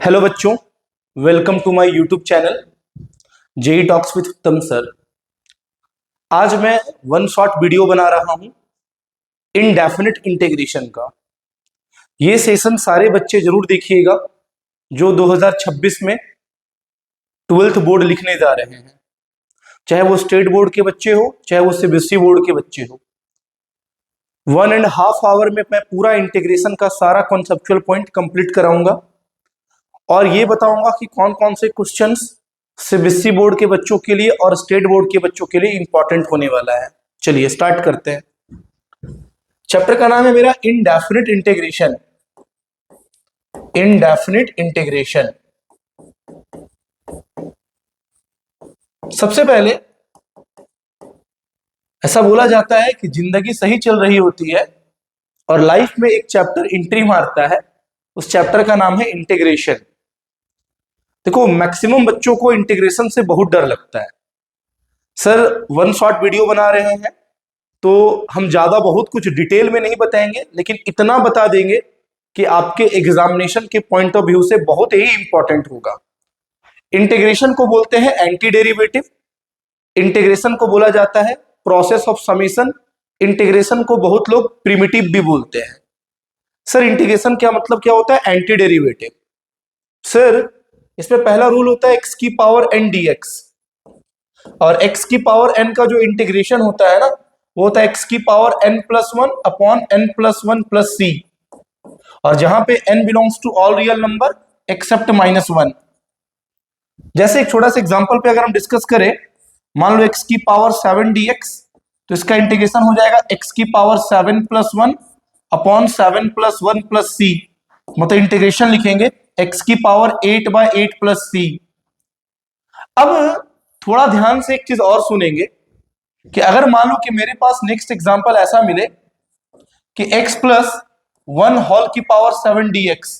Hello बच्चों, welcome to my YouTube channel JEE talks with Uttam sir. आज मैं one shot video बना रहा हूं इनडेफिनिट इंटीग्रेशन का। ये सेशन सारे बच्चे जरूर देखिएगा जो 2026 में 12th बोर्ड लिखने जा रहे हैं, चाहे वो स्टेट बोर्ड के बच्चे हो चाहे वो सीबीएसई बोर्ड के बच्चे हो। 1.5 आवर में मैं पूरा इंटीग्रेशन का सारा कॉन्सेप्चुअल पॉइंट कंप्लीट कराऊंगा और ये बताऊंगा कि कौन कौन से क्वेश्चंस सीबीएसई बोर्ड के बच्चों के लिए और स्टेट बोर्ड के बच्चों के लिए इंपॉर्टेंट होने वाला है। चलिए स्टार्ट करते हैं। चैप्टर का नाम है मेरा इनडेफिनिट इंटीग्रेशन। Indefinite integration. सबसे पहले ऐसा बोला जाता है कि जिंदगी सही चल रही होती है और लाइफ में एक चैप्टर एंट्री मारता है, उस चैप्टर का नाम है इंटीग्रेशन। देखो, मैक्सिमम बच्चों को इंटीग्रेशन से बहुत डर लगता है। सर वन शॉट वीडियो बना रहे हैं तो हम ज्यादा बहुत कुछ डिटेल में नहीं बताएंगे, लेकिन इतना बता देंगे कि आपके एग्जामिनेशन के पॉइंट ऑफ व्यू से बहुत ही इंपॉर्टेंट होगा। इंटीग्रेशन को बोलते हैं एंटी डेरिवेटिव। इंटीग्रेशन को बोला जाता है प्रोसेस ऑफ समेशन। इंटीग्रेशन को बहुत लोग प्रिमिटिव भी बोलते हैं। सर इंटीग्रेशन क्या मतलब क्या होता है? Anti derivative. सर इसमें पहला रूल होता है एक्स की पावर एन डी एक्स, और एक्स की पावर एन का जो इंटीग्रेशन होता है ना, वो होता है एक्स की power n plus one upon n plus one plus c, और जहां पे n belongs to all real number except -1। जैसे एक छोटा सा एग्जांपल पे अगर हम डिस्कस करें, मान लो एक्स की पावर 7 dx, तो इसका इंटीग्रेशन हो जाएगा एक्स की power 7 plus 1 upon 7 plus 1 plus c, मतलब इंटीग्रेशन लिखेंगे एक्स की पावर 8/8 प्लस सी। अब थोड़ा ध्यान से एक चीज और सुनेंगे कि अगर मान लो कि मेरे पास नेक्स्ट एग्जांपल ऐसा मिले कि x प्लस 1 होल की पावर 7 dx,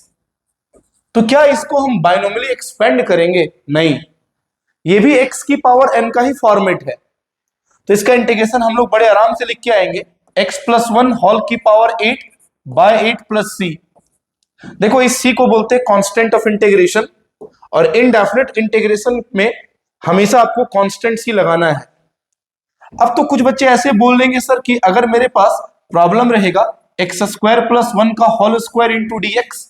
तो क्या इसको हम बाइनोमियली एक्सपेंड करेंगे? नहीं, ये भी x की पावर n का ही फॉर्मेट है, तो इसका इंटीग्रेशन हम लोग बड़े आराम से लिख के आएंगे x प्लस 1 होल की पावर 8/8 प्लस सी। देखो, इस c को बोलते हैं कांस्टेंट ऑफ इंटीग्रेशन, और इनडेफिनिट इंटीग्रेशन में हमेशा आपको कांस्टेंट सी लगाना है। अब तो कुछ बच्चे ऐसे बोल देंगे सर कि अगर मेरे पास प्रॉब्लम रहेगा एक्स स्क्वायर प्लस 1 का होल स्क्वायर इंटू dx,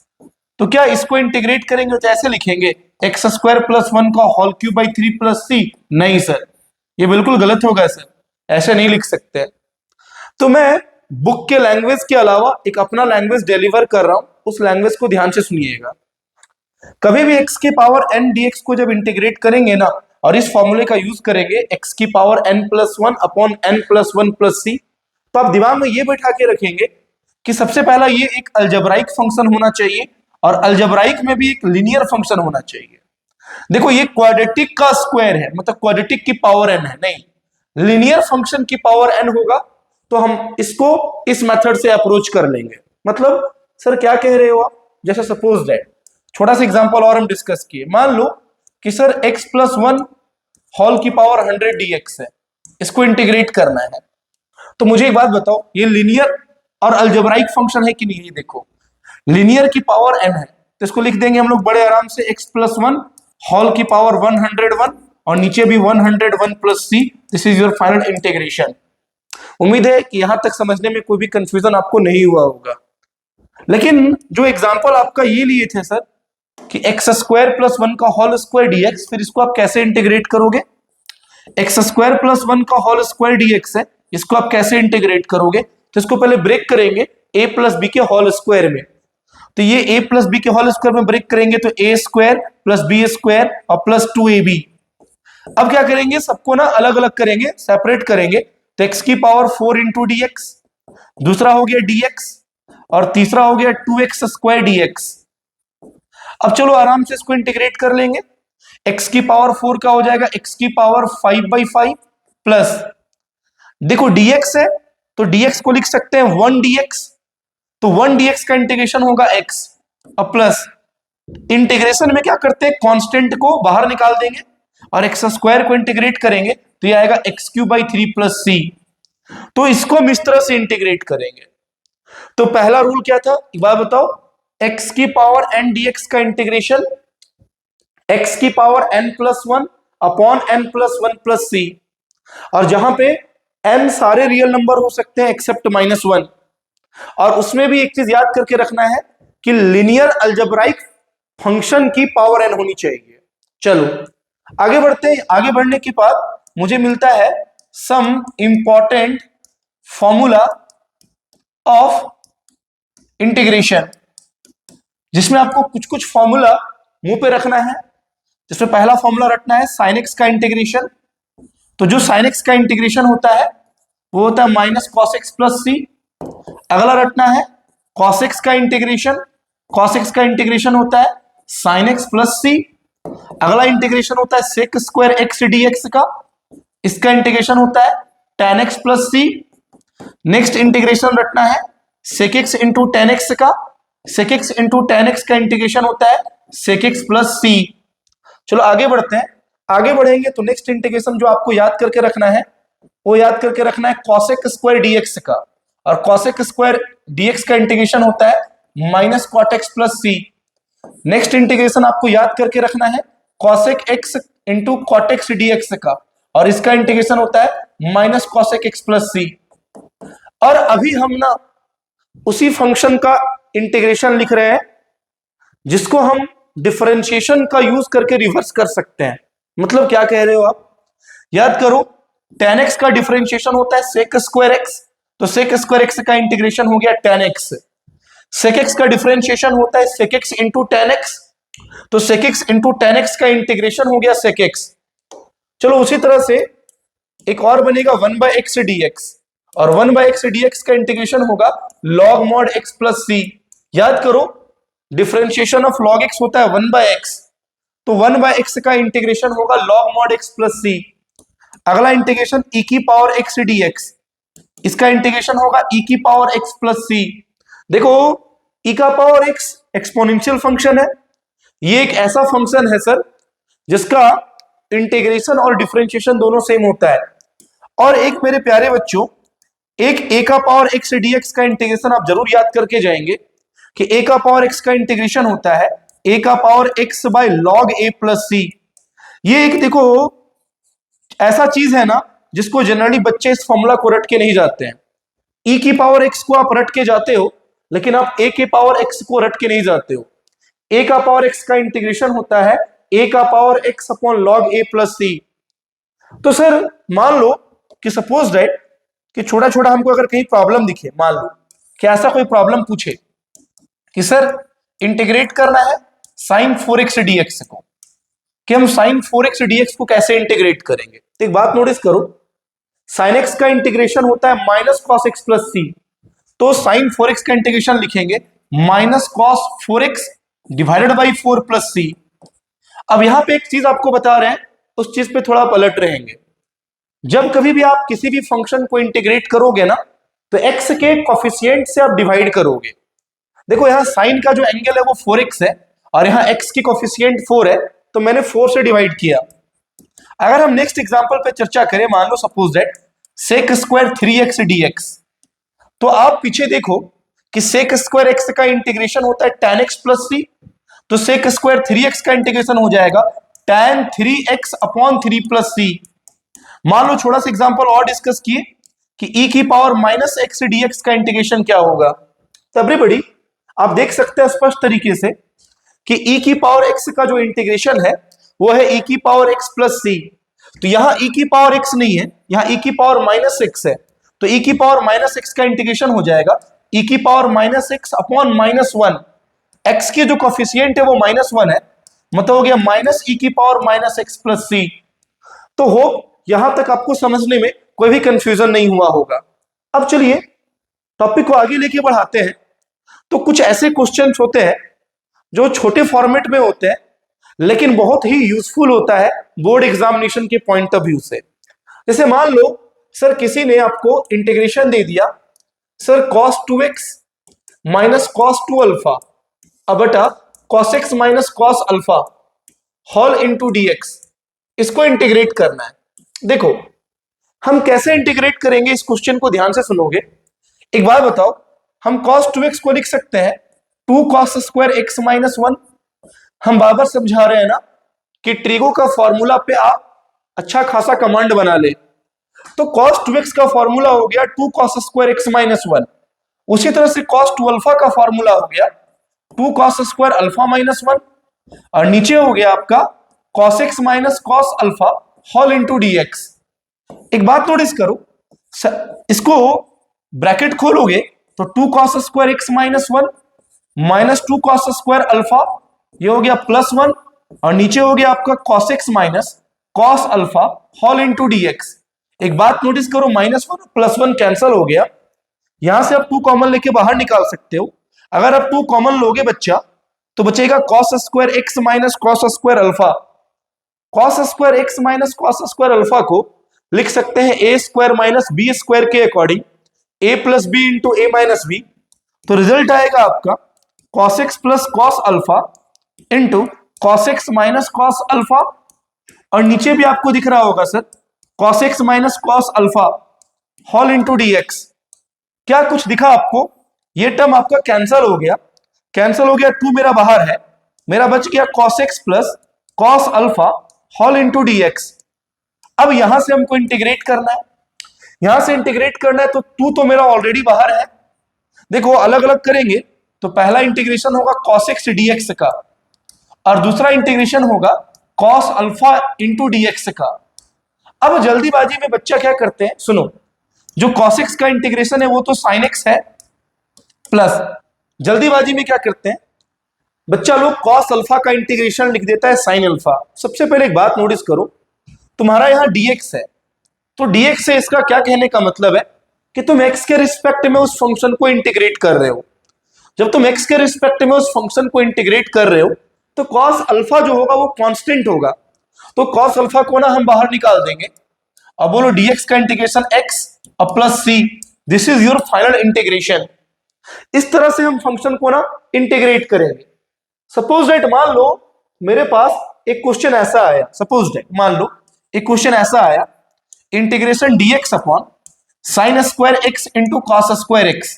तो क्या इसको इंटीग्रेट करेंगे तो ऐसे लिखेंगे एक्स स्क्वायर प्लस 1 का होल क्यूब बाई 3 प्लस सी? नहीं सर, ये बिल्कुल गलत होगा सर, ऐसे नहीं लिख सकते। तो मैं बुक के लैंग्वेज के अलावा एक अपना लैंग्वेज डिलीवर कर रहा हूं, उस लैंग्वेज को ध्यान से सुनिएगा। कभी भी x की पावर n dx को जब इंटीग्रेट करेंगे ना, और इस फॉर्मूले का यूज करेंगे x की power n plus 1 upon n plus 1 plus c, तो आप दिमाग में ये बैठा के रखेंगे कि सबसे पहला ये एक अलजेब्राइक फंक्शन होना चाहिए, और अलजेब्राइक में भी एक लीनियर फंक्शन होना चाहिए। देखो, ये क्वाड्रेटिक का स्क्वायर है, मतलब क्वाड्रेटिक की पावर n है, नहीं लीनियर फंक्शन की पावर n होगा, तो हम इसको इस मेथड से अप्रोच कर लेंगे। मतलब सर क्या कह रहे हो आप? जैसे सपोज दैट, छोटा सा एग्जांपल और हम डिस्कस किए, मान लो कि सर x प्लस 1 होल की पावर 100 dx है, इसको इंटीग्रेट करना है। तो मुझे एक बात बताओ, ये लीनियर और अलजेब्राइक फंक्शन है कि नहीं? देखो, लीनियर की पावर n है, तो इसको लिख देंगे हम लोग बड़े आराम से x प्लस 1 होल की पावर 101, और नीचे भी 101 plus C. This is your final integration. उम्मीद है कि यहां तक समझने में कोई भी कंफ्यूजन आपको नहीं हुआ होगा। लेकिन जो एग्जांपल आपका ये लिए थे सर कि एक्स स्क्वायर प्लस 1 का होल स्क्वायर dx, फिर इसको आप कैसे इंटीग्रेट करोगे? एक्स स्क्वायर प्लस 1 का होल स्क्वायर dx है, इसको आप कैसे इंटीग्रेट करोगे? तो इसको पहले ब्रेक करेंगे a प्लस बी के होल स्क्वायर में, तो ये a प्लस बी के होल स्क्वायर में ब्रेक करेंगे तो a square plus b square और प्लस 2ab। अब क्या करेंगे, सबको ना अलग अलग करेंगे, सेपरेट करेंगे, तो x की पावर 4 इंटू dx, दूसरा हो गया dx, और तीसरा हो गया 2x स्क्वायर dx। अब चलो आराम से इसको इंटीग्रेट कर लेंगे। x की पावर 4 का हो जाएगा x की पावर 5/5 प्लस, देखो dx है तो dx को लिख सकते हैं 1 dx, तो 1 dx का इंटीग्रेशन होगा x, और प्लस इंटीग्रेशन में क्या करते हैं, कांस्टेंट को बाहर निकाल देंगे और x स्क्वायर को इंटीग्रेट करेंगे तो ये आएगा x cube by 3 plus c. तो इसको हम इस तरह से इंटीग्रेट करेंगे। तो पहला रूल क्या था, एक बार बताओ, x की पावर n dx का इंटीग्रेशन x की पावर n+1 अपॉन n+1+c। और जहां पे n सारे रियल नंबर हो सकते हैं एक्सेप्ट -1। और उसमें भी एक चीज याद करके रखना है कि लिनियर अलजेब्राइक फंक्शन की पावर n होनी चाहिए। चलो आगे बढ़ते हैं। आगे बढ़ने के बाद मुझे मिलता है some important formula of integration, जिसमें आपको कुछ कुछ फॉर्मूला मुंह पे रखना है। जिसमें पहला फॉर्मूला रखना है साइन एक्स का इंटीग्रेशन। तो जो साइन एक्स का इंटीग्रेशन होता है वो होता है माइनस कॉस एक्स प्लस सी। अगला रखना है कॉस एक्स का इंटीग्रेशन। कॉस एक्स का इंटीग्रेशन होता है साइन एक्स प्लस सी। अगला इंटीग्रेशन होता है सेक स्क्वायर एक्स डीएक्स का। इसका इंटीग्रेशन होता है tan x plus c. Next integration रखना है sec x into tan x का। Sec x into tan x का इंटीग्रेशन होता है सेक एक्स प्लस सी। चलो आगे बढ़ते हैं। आगे बढ़ेंगे तो नेक्स्ट इंटीग्रेशन जो आपको याद करके रखना है वो याद करके रखना है कॉसेक स्क्वायर डीएक्स का। और कॉसेक स्क्वायर डीएक्स का इंटीग्रेशन होता है minus cot x plus c. Next integration आपको याद करके रखना है cosec x into cot x d x का। और इसका इंटीग्रेशन होता है minus cosec x plus c. और अभी हम ना उसी फंक्शन का इंटीग्रेशन लिख रहे हैं जिसको हम डिफरेंशिएशन का यूज करके रिवर्स कर सकते हैं। मतलब क्या कह रहे हो आप? याद करो tan x का डिफरेंशिएशन होता है sec स्क्वायर एक्स। तो sec स्क्वायर एक्स का इंटीग्रेशन हो गया tan x। sec x का डिफरेंशिएशन होता है sec x into tan x। तो sec x into tan x का इंटीग्रेशन हो गया sec x। चलो उसी तरह से एक और बनेगा 1/x dx। और 1/x dx का इंटीग्रेशन होगा log mod x प्लस सी। याद करो डिफरेंशिएशन ऑफ log x होता है 1/x। तो 1/x का इंटीग्रेशन होगा log mod x प्लस सी। अगला इंटीग्रेशन e की पावर x dx। इसका इंटीग्रेशन होगा e की पावर x प्लस सी। देखो e का पावर x एक्सपोनेंशियल फंक्शन है। ये एक ऐसा फंक्शन है सर जिसका इंटीग्रेशन और डिफरेंशिएशन दोनों सेम होता है। और एक मेरे प्यारे बच्चों, एक a का पावर x dx का इंटीग्रेशन आप जरूर याद करके जाएंगे कि a का पावर x का इंटीग्रेशन होता है a का power x by log a plus c. ये एक देखो ऐसा चीज है ना जिसको जनरली बच्चे इस फॉर्मूला को रट के नहीं जाते हैं। e की पावर x को आप रट के जाते हो लेकिन आप a के पावर x को रट के नहीं जाते हो। a का पावर x का इंटीग्रेशन होता है a का power x upon log a plus c. तो सर मान लो कि सपोज दैट कि छोटा छोटा हमको अगर कहीं प्रॉब्लम दिखे, मान लो कि ऐसा कोई प्रॉब्लम पूछे कि सर इंटीग्रेट करना है साइन 4x dx को, कि हम साइन 4x dx को कैसे इंटीग्रेट करेंगे। तो एक बात नोटिस करो, साइन x का इंटीग्रेशन होता है minus cos x plus c. तो साइन 4x का इंटीग्रेशन लिखेंगे minus cos 4x divided by 4 plus c. अब यहां पे एक चीज आपको बता रहे हैं, उस चीज पे थोड़ा पलट रहेंगे। जब कभी भी आप किसी भी फंक्शन को इंटीग्रेट करोगे ना तो x के कॉफिशिएंट से आप डिवाइड करोगे। देखो यहां साइन का जो एंगल है वो 4x है और यहां x की कॉफिशिएंट 4 है, तो मैंने 4 से डिवाइड किया। अगर हम नेक्स्ट एग्जांपल पे चर्चा करें, मान लो suppose that sec square 3x dx। तो आप पीछे देखो कि सेक स्क्वायर x का इंटीग्रेशन होता है tan x प्लस सी। तो सेक स्क्वायर 3x का इंटीग्रेशन हो जाएगा tan 3x अपॉन 3 प्लस सी। मान लो थोड़ा सा एग्जांपल और डिस्कस किए कि e की पावर माइनस एक्स dx का इंटीग्रेशन क्या होगा। तो एवरीबॉडी आप देख सकते हैं स्पष्ट तरीके से कि e की पावर x का जो इंटीग्रेशन है वो है e की पावर x प्लस सी। तो यहां e की पावर x नहीं है, यहां e की पावर माइनस एक्स है। तो e की पावर माइनस एक्स का इंटीग्रेशन हो जाएगा e की power minus x upon -1। x की जो कॉफिशिएंट है वो -1 है, मतलब हो गया माइनस e की power minus x plus c. तो होप यहां तक आपको समझने में कोई भी कंफ्यूजन नहीं हुआ होगा। अब चलिए टॉपिक को आगे लेके बढ़ाते हैं। तो कुछ ऐसे क्वेश्चंस होते हैं जो छोटे फॉर्मेट में होते हैं लेकिन बहुत ही यूजफुल होता है बोर्ड एग्जामिनेशन के पॉइंट ऑफ व्यू से। जैसे मान लो सर किसी ने आपको इंटीग्रेशन दे दिया, sir cos 2x minus cos 2 alpha अब बटा cos x minus cos alpha whole into dx। इसको इंटीग्रेट करना है। देखो हम कैसे इंटीग्रेट करेंगे, इस क्वेश्चन को ध्यान से सुनोगे। एक बार बताओ, हम cos 2x को लिख सकते हैं 2 cos स्क्वायर x माइनस 1। हम बार बार समझा रहे हैं ना कि ट्रिगो का फॉर्मूला पे आप अच्छा खासा कमांड बना ले। तो cos 2x का फॉर्मूला हो गया 2 cos स्क्वायर x माइनस 1। उसी तरह से cos 2 अल्फा का फॉर्मूला हो गया 2 cos स्क्वायर अल्फा माइनस 1, और नीचे हो गया आपका cos x minus cos alpha whole into dx। एक बात नोटिस करो, इसको ब्रैकेट खोलोगे तो 2 cos square x minus 1 minus 2 cos square alpha, ये हो गया प्लस 1, और नीचे हो गया आपका cos x minus cos alpha whole into dx। एक बात नोटिस करो, माइनस 1 प्लस 1 कैंसल हो गया, यहां से आप 2 कॉमन लेके बाहर निकाल सकते हो। अगर आप 2 कॉमन लोगे बच्चा तो बचेगा cos square x minus cos square alpha. cos square x minus cos square alpha को लिख सकते हैं a square minus b square के according, a plus b into a minus b. तो रिजल्ट आएगा आपका cos x plus cos alpha into cos x minus cos alpha, और नीचे भी आपको दिख रहा होगा sir cos x minus cos alpha whole into dx। क्या कुछ दिखा आपको? ये टर्म आपका कैंसल हो गया, कैंसल हो गया, 2 मेरा बाहर है, मेरा बच गया cos x plus cos alpha whole into dx। अब यहां से हमको इंटीग्रेट करना है, यहां से इंटीग्रेट करना है तो 2 तो मेरा ऑलरेडी बाहर है। देखो अलग अलग करेंगे तो पहला इंटीग्रेशन होगा cos x dx का, और दूसरा इंटीग्रेशन होगा cos अल्फा इंटू dx का। अब जल्दीबाजी में बच्चा क्या करते हैं, सुनो, जो cos x का इंटीग्रेशन है वो तो sin x है, प्लस जल्दीबाजी में क्या करते हैं बच्चा लोग cos अल्फा का इंटीग्रेशन लिख देता है sin अल्फा। सबसे पहले एक बात नोटिस करो, तुम्हारा यहां dx है, तो dx से इसका क्या कहने का मतलब है कि तुम x के रिस्पेक्ट में उस फंक्शन को इंटीग्रेट कर रहे हो। जब तुम x के रिस्पेक्ट में उस फंक्शन को इंटीग्रेट कर रहे हो तो cos अल्फा जो होगा वो कांस्टेंट होगा, तो cos अल्फा को ना हम बाहर निकाल देंगे। अब बोलो dx का इंटीग्रेशन x और plus c, this is your final integration. इस तरह से हम फंक्शन को ना इंटीग्रेट करेंगे। सपोज दैट मान लो मेरे पास एक क्वेश्चन ऐसा आया, सपोज दैट मान लो एक क्वेश्चन ऐसा आया, integration dx upon sine square x into cos square x।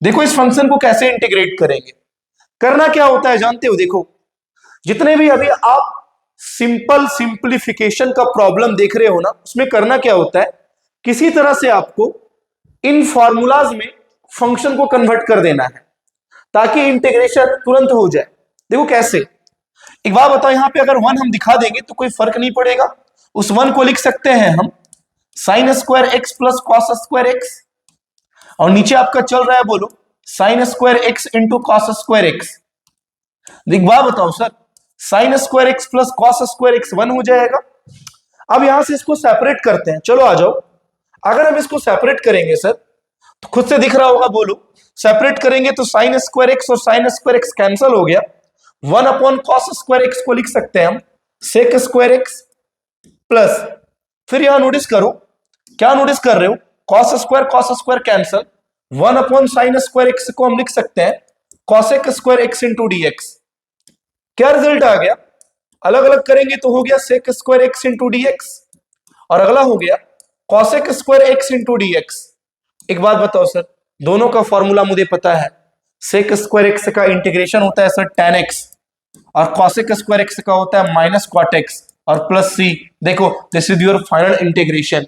देखो इस फंक्शन को कैसे इंटीग्रेट करेंगे, करना क्या होता है जानते हो? देखो जितने भी अभी आप सिंपल सिंप्लीफिकेशन का प्रॉब्लम देख रहे हो ना, उसमें करना क्या होता है, किसी तरह से आपको इन फॉर्मूलाज में फंक्शन को कन्वर्ट कर देना है ताकि इंटीग्रेशन तुरंत हो जाए। देखो कैसे, एक बात बताओ, यहां पे अगर 1 हम दिखा देंगे तो कोई फर्क नहीं पड़ेगा, उस 1 को लिख सकते हैं हम sign square x plus cos square x, और नीचे आपका चल रहा है बोलो sign square x into cos square x। एक बात बताओ sir, sign square x plus cos square x 1 हो जाएगा। अब यहां से इसको सेपरेट करते हैं, चलो आ जाओ। अगर हम इसको सेपरेट करेंगे सर तो खुद से दिख रहा होगा, बोलो सेपरेट करेंगे तो साइन स्क्वायर x और साइन स्क्वायर x कैंसिल हो गया, 1 अपॉन कॉस स्क्वायर x को लिख सकते हैं हम सेक स्क्वायर x प्लस, फिर यहां नोटिस करो, क्या नोटिस कर रहे हो, cos square cancel, 1 upon sine square x को हम लिख सकते हैं cosec square x into dx। क्या रिजल्ट आ गया, अलग अलग करेंगे तो हो गया sec square x into dx, और अगला हो गया cosec square x into dx। एक बात बताओ सर, दोनों का फॉर्मूला मुझे पता है, सेक स्क्वायर x का इंटीग्रेशन होता है सर tan x, और कॉसेक स्क्वायर x का होता है माइनस cot x और प्लस c। देखो this is your final integration.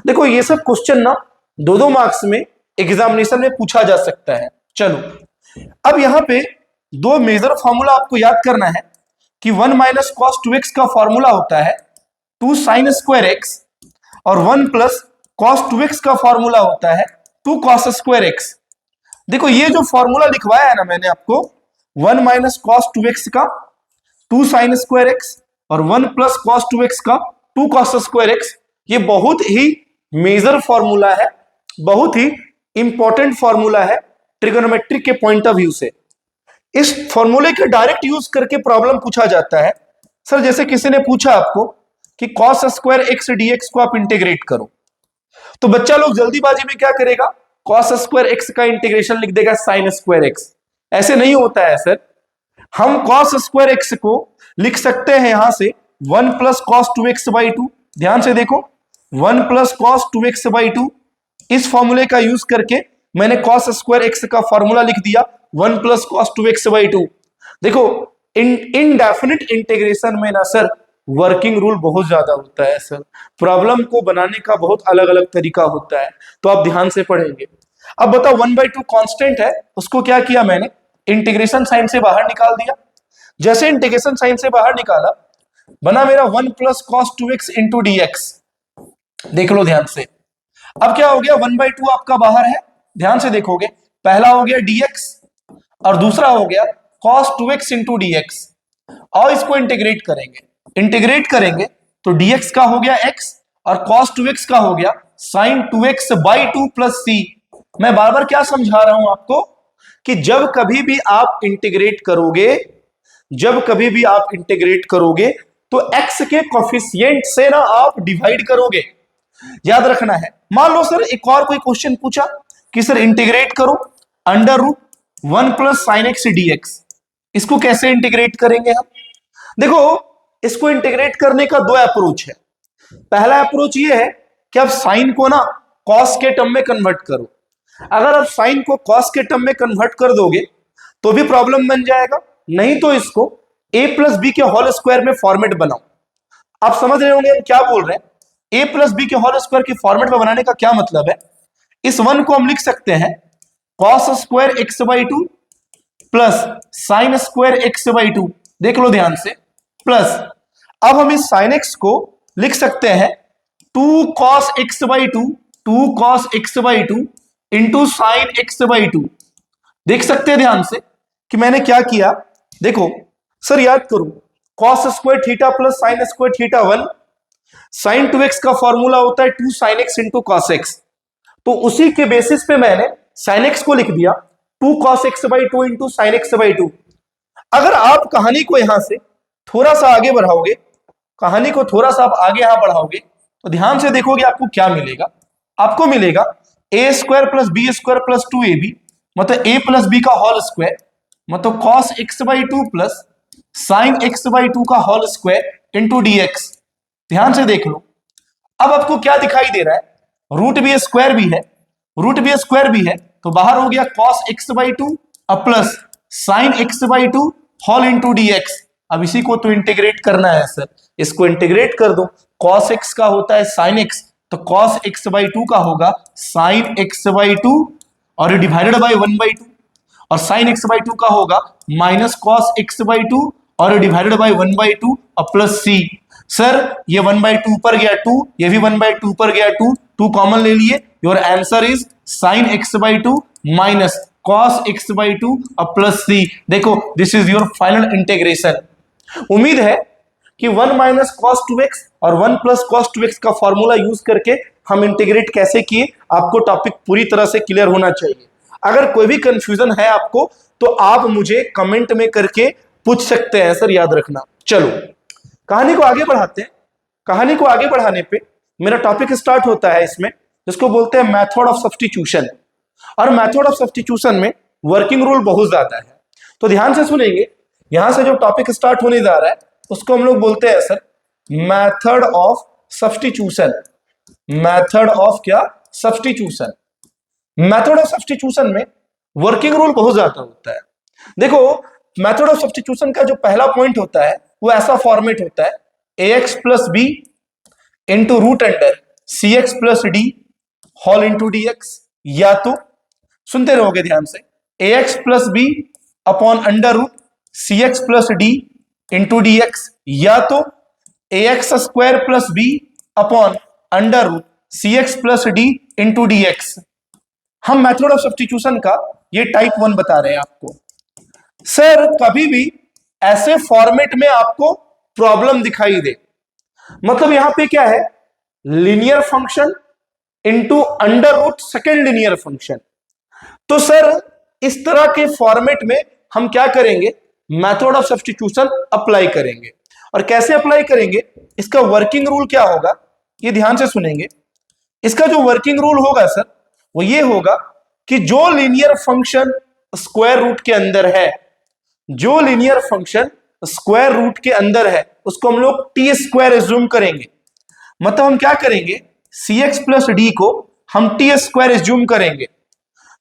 देखो ये सब क्वेश्चन ना 2-2 मार्क्स में एग्जामिनेशन में पूछा जा सकता है। चलो अब यहां पे 2 मेजर फॉर्मूला आपको याद करना है कि 1 माइनस कॉस 2x का फॉर्मूला होता है 2 साइन स्क्वायर x, और 1 प्लस कॉस 2x का फॉर्मूला होता है 2 कॉस स्क्वायर x। देखो ये जो फॉर्मूला लिखवाया है ना मैंने आपको, 1 माइनस कॉस 2x का 2 साइन स्क्वायर x और 1 प्लस कॉस 2x का 2 कॉस स्क्वायर x, ये बहुत ही मेजर फॉर्मूला है, बहुत ही इंपॉर्टेंट फॉर्मूला है ट्रिगोनोमेट्री के पॉइंट ऑफ व्यू से। इस फॉर्मूले का डायरेक्ट यूज करके प्रॉब्लम पूछा जाता है। सर जैसे किसी ने पूछा आपको कि कॉस स्क्वायर x dx को आप इंटीग्रेट करो, तो बच्चा लोग जल्दीबाजी में क्या करेगा, कॉस स्क्वायर x का इंटीग्रेशन लिख देगा साइन स्क्वायर x। ऐसे नहीं होता है सर, हम कॉस स्क्वायर x को लिख सकते हैं यहां से 1 प्लस कॉस 2x बाई 2। ध्यान से देखो 1 प्लस कॉस 2x बाई 2, इस फॉर्मूले का यूज करके मैंने कॉस स्क्वायर x का फॉर्मूला लिख दिया 1 प्लस कॉस 2x बाई 2। देखो इनडेफिनिट इंटीग्रेशन में ना सर वर्किंग रूल बहुत ज्यादा होता है सर, प्रॉब्लम को बनाने का बहुत अलग अलग तरीका होता है, तो आप ध्यान से पढ़ेंगे। अब बताओ 1/2 कांस्टेंट है, उसको क्या किया मैंने, इंटीग्रेशन साइन से बाहर निकाल दिया। जैसे इंटीग्रेशन साइन से बाहर निकाला, बना मेरा 1 plus cos 2x into d x. देख लो ध्यान से, अब क्या हो गया, 1/2 आपका बाहर है, ध्यान से देखोगे, पहला हो गया dx और दूसरा हो गया cos 2x into d x. और इसको इंटीग्रेट करेंगे, इंटीग्रेट करेंगे तो dx का हो गया x और cos 2x का हो गया sin 2x by 2 plus c। मैं बार बार क्या समझा रहा हूं आपको कि जब कभी भी आप इंटीग्रेट करोगे, जब कभी भी आप इंटीग्रेट करोगे तो x के कोफिशिएंट से ना आप डिवाइड करोगे, याद रखना है। मान लो सर एक और कोई क्वेश्चन पूछा कि सर इंटीग्रेट करो under root 1 plus sine x d x, इसको कैसे इंटीग्रेट करेंगे हम? देखो इसको इंटीग्रेट करने का दो अप्रोच है। पहला अप्रोच ये है कि आप साइन को ना कॉस के टर्म में कन्वर्ट करो। अगर आप साइन को कॉस के टर्म में कन्वर्ट कर दोगे तो भी प्रॉब्लम बन जाएगा, नहीं तो इसको a प्लस बी के होल स्क्वायर में फॉर्मेट बनाओ। आप समझ रहे होंगे हम क्या बोल रहे हैं, a प्लस बी के होल स्क्वायर की फॉर्मेट में बनाने का क्या मतलब है, इस वन को हम लिख सकते हैं cos square x by 2 plus sine square x by 2, देख लो ध्यान से, प्लस अब हम इस साइन एक्स को लिख सकते हैं 2 cos x by 2, 2 cos x by 2 into sine x by 2। देख सकते हैं ध्यान से कि मैंने क्या किया, देखो सर याद करो, cos square theta plus sine square theta 1, sine 2x का फॉर्मूला होता है 2 sine x into cos x, तो उसी के बेसिस पे मैंने साइन एक्स को लिख दिया 2 cos x by 2 into sine x by 2। अगर आप कहानी को यहां से थोड़ा सा आगे बढ़ाओगे, कहानी को थोड़ा सा आप आगे यहां बढ़ाओगे तो ध्यान से देखोगे आपको क्या मिलेगा, आपको मिलेगा a square plus b square plus 2ab, मतलब a प्लस बी का होल स्क्वायर, मतलब cos x by 2 plus sine x by 2 का whole square into d x. ध्यान से देख लो, अब आपको क्या दिखाई दे रहा है, रूट भी स्क्वायर भी है, रूट भी स्क्वायर भी है, तो बाहर हो गया कॉस एक्स बाई 2 अब plus sine x by 2 whole into d x. अब इसी को तो इंटीग्रेट करना है सर, इसको इंटीग्रेट कर दो, कॉस एक्स का होता है साइन एक्स, तो कॉस एक्स बाई 2 का होगा साइन एक्स बाई 2 और डिवाइडेड बाई 1/2, और साइन एक्स बाई 2 का होगा माइनस कॉस एक्स बाई 2 और डिवाइडेड बाई 1/2 और प्लस सी। सर ये 1/2 ऊपर गया 2, ये भी 1/2 ऊपर गया 2, 2 कॉमन ले लिए, your answer is sine x by 2 minus cos x by 2 और प्लस सी। देखो this is your final integration. उम्मीद है कि 1 माइनस कॉस 2x और 1 प्लस कॉस 2x का फॉर्मूला यूज करके हम इंटीग्रेट कैसे किए आपको टॉपिक पूरी तरह से क्लियर होना चाहिए। अगर कोई भी कंफ्यूजन है आपको तो आप मुझे कमेंट में करके पूछ सकते हैं सर, याद रखना। चलो कहानी को आगे बढ़ाते हैं। कहानी को आगे बढ़ाने पे मेरा टॉपिक स्टार्ट होता है इसमें, जिसको बोलते हैं मेथड ऑफ सब्स्टिट्यूशन। और मेथड ऑफ सब्स्टिट्यूशन में वर्किंग रूल बहुत ज्यादा है, तो ध्यान से सुनेंगे। यहां से जो टॉपिक स्टार्ट होने जा रहा है उसको हम लोग बोलते हैं sir method of substitution. Method of क्या, सब्स्टिट्यूशन। मेथड ऑफ सब्स्टिट्यूशन में वर्किंग रूल बहुत ज्यादा होता है। देखो मेथड ऑफ सब्स्टिट्यूशन का जो पहला पॉइंट होता है वो ऐसा फॉर्मेट होता है ax plus b into root under c x plus d whole into d x, या तो सुनते रहोगे ध्यान से ax plus b upon under root c x plus d into d x, या तो ax square plus b upon under root c x plus d into d x. हम method of substitution का ये टाइप 1 बता रहे हैं आपको। Sir कभी भी ऐसे फॉर्मेट में आपको प्रॉब्लम दिखाई दे, मतलब यहां पे क्या है, linear function into under root second linear function, तो सर इस तरह के फॉर्मेट में हम क्या करेंगे, मेथड ऑफ सब्स्टिट्यूशन अप्लाई करेंगे। और कैसे अप्लाई करेंगे, इसका वर्किंग रूल क्या होगा ये ध्यान से सुनेंगे। इसका जो वर्किंग रूल होगा सर वो ये होगा कि जो लीनियर फंक्शन स्क्वायर रूट के अंदर है, जो लीनियर फंक्शन स्क्वायर रूट के अंदर है उसको हम लोग टी स्क्वायर एज्यूम करेंगे। मतलब हम क्या करेंगे, सी एक्स प्लस डी को हम टी स्क्वायर एज्यूम करेंगे।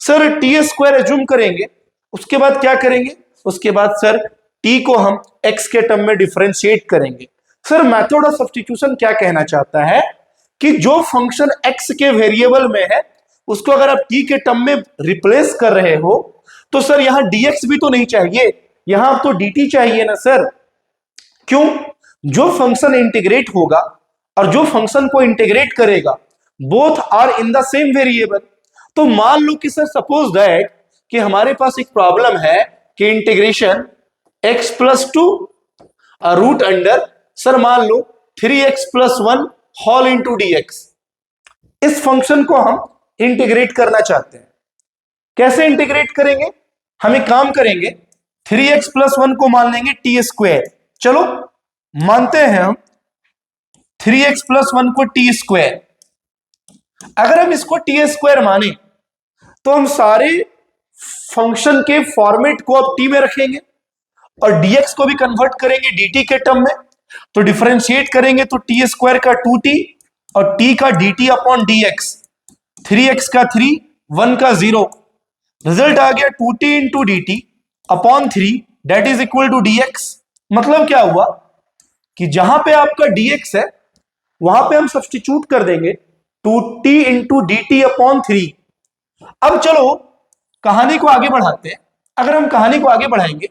सर टी स्क्वायर एज्यूम करेंगे, उसके बाद क्या करेंगे, उसके बाद सर टी को हम एक्स के टर्म में डिफरेंशिएट करेंगे। सर मेथड ऑफ सब्स्टिट्यूशन क्या कहना चाहता है कि जो फंक्शन एक्स के वेरिएबल में है उसको अगर आप टी के टर्म में रिप्लेस कर रहे हो तो सर यहां dx भी तो नहीं चाहिए, यहां तो dt चाहिए ना सर। क्यों? जो फंक्शन इंटीग्रेट होगा और जो फंक्शन को इंटीग्रेट करेगा both are in the same variable. तो मान लो कि सर सपोज दैट कि हमारे पास एक प्रॉब्लम है कि integration x plus two root under sir मान लो 3x plus 1 whole into dx। इस फंक्शन को हम इंटीग्रेट करना चाहते हैं। कैसे इंटीग्रेट करेंगे? हम एक काम करेंगे, 3x प्लस 1 को मान लेंगे टी स्क्वायर। चलो मानते हैं हम 3x प्लस 1 को टी स्क्वायर। अगर हम इसको टी स्क्वायर माने तो हम सारे फंक्शन के फॉर्मेट को अब टी में रखेंगे और dx को भी कन्वर्ट करेंगे dt के टर्म में। तो डिफरेंशिएट करेंगे तो टी स्क्वायर का 2t और t का dt अपॉन dx, 3x का 3, 1 का 0, रिजल्ट आ गया 2t into D t upon 3 that is equal to dx। मतलब क्या हुआ कि जहां पे आपका dx है वहां पे हम सब्स्टिट्यूट कर देंगे 2t into D t upon 3। अब चलो कहानी को आगे बढ़ाते हैं। अगर हम कहानी को आगे बढ़ाएंगे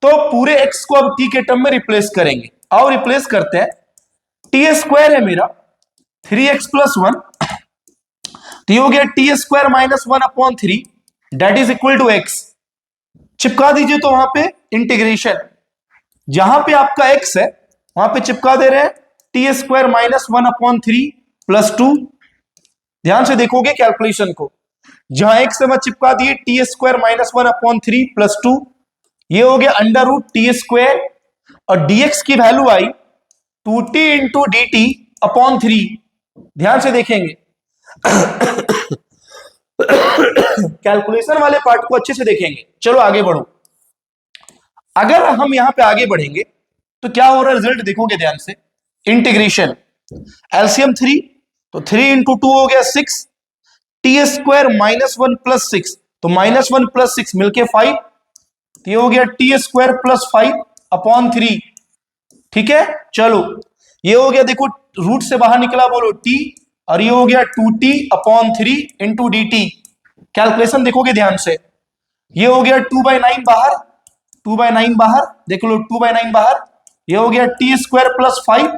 तो पूरे x को अब t के टर्म में रिप्लेस करेंगे। आओ रिप्लेस करते हैं। टी स्क्वायर है मेरा 3x प्लस 1, तो ये हो गया t square minus 1 upon 3 that is equal to x। चिपका दीजिए तो वहां पे इंटीग्रेशन, जहां पे आपका x है वहां पे चिपका दे रहे हैं T square minus 1 upon 3 plus 2। ध्यान से देखोगे कैलकुलेशन को, जहां x से मैं चिपका दिए T square minus 1 upon 3 plus 2, ये हो गया अंडर रूट टी स्क्वायर और dx की वैल्यू आई 2t into D t upon 3। ध्यान से देखेंगे कैलकुलेशन वाले पार्ट को अच्छे से देखेंगे। चलो आगे बढ़ो। अगर हम यहां पे आगे बढ़ेंगे तो क्या हो रहा है रिजल्ट देखोगे ध्यान से। इंटीग्रेशन एलसीएम 3, तो 3 इंटू 2 हो गया 6, टी स्क्वायर माइनस 1 प्लस 6, तो माइनस 1 प्लस 6 मिलके 5, ये हो गया टी स्क्वायर प्लस 5 अपॉन 3। ठीक है, चलो ये हो गया, देखो रूट से बाहर निकला बोलो t, और ये हो गया 2t upon 3 into D T. Calculation देखोगे ध्यान से, ये हो गया 2/9 बाहर, 2/9 बाहर, देख लो 2/9 बाहर, ये हो गया t square plus 5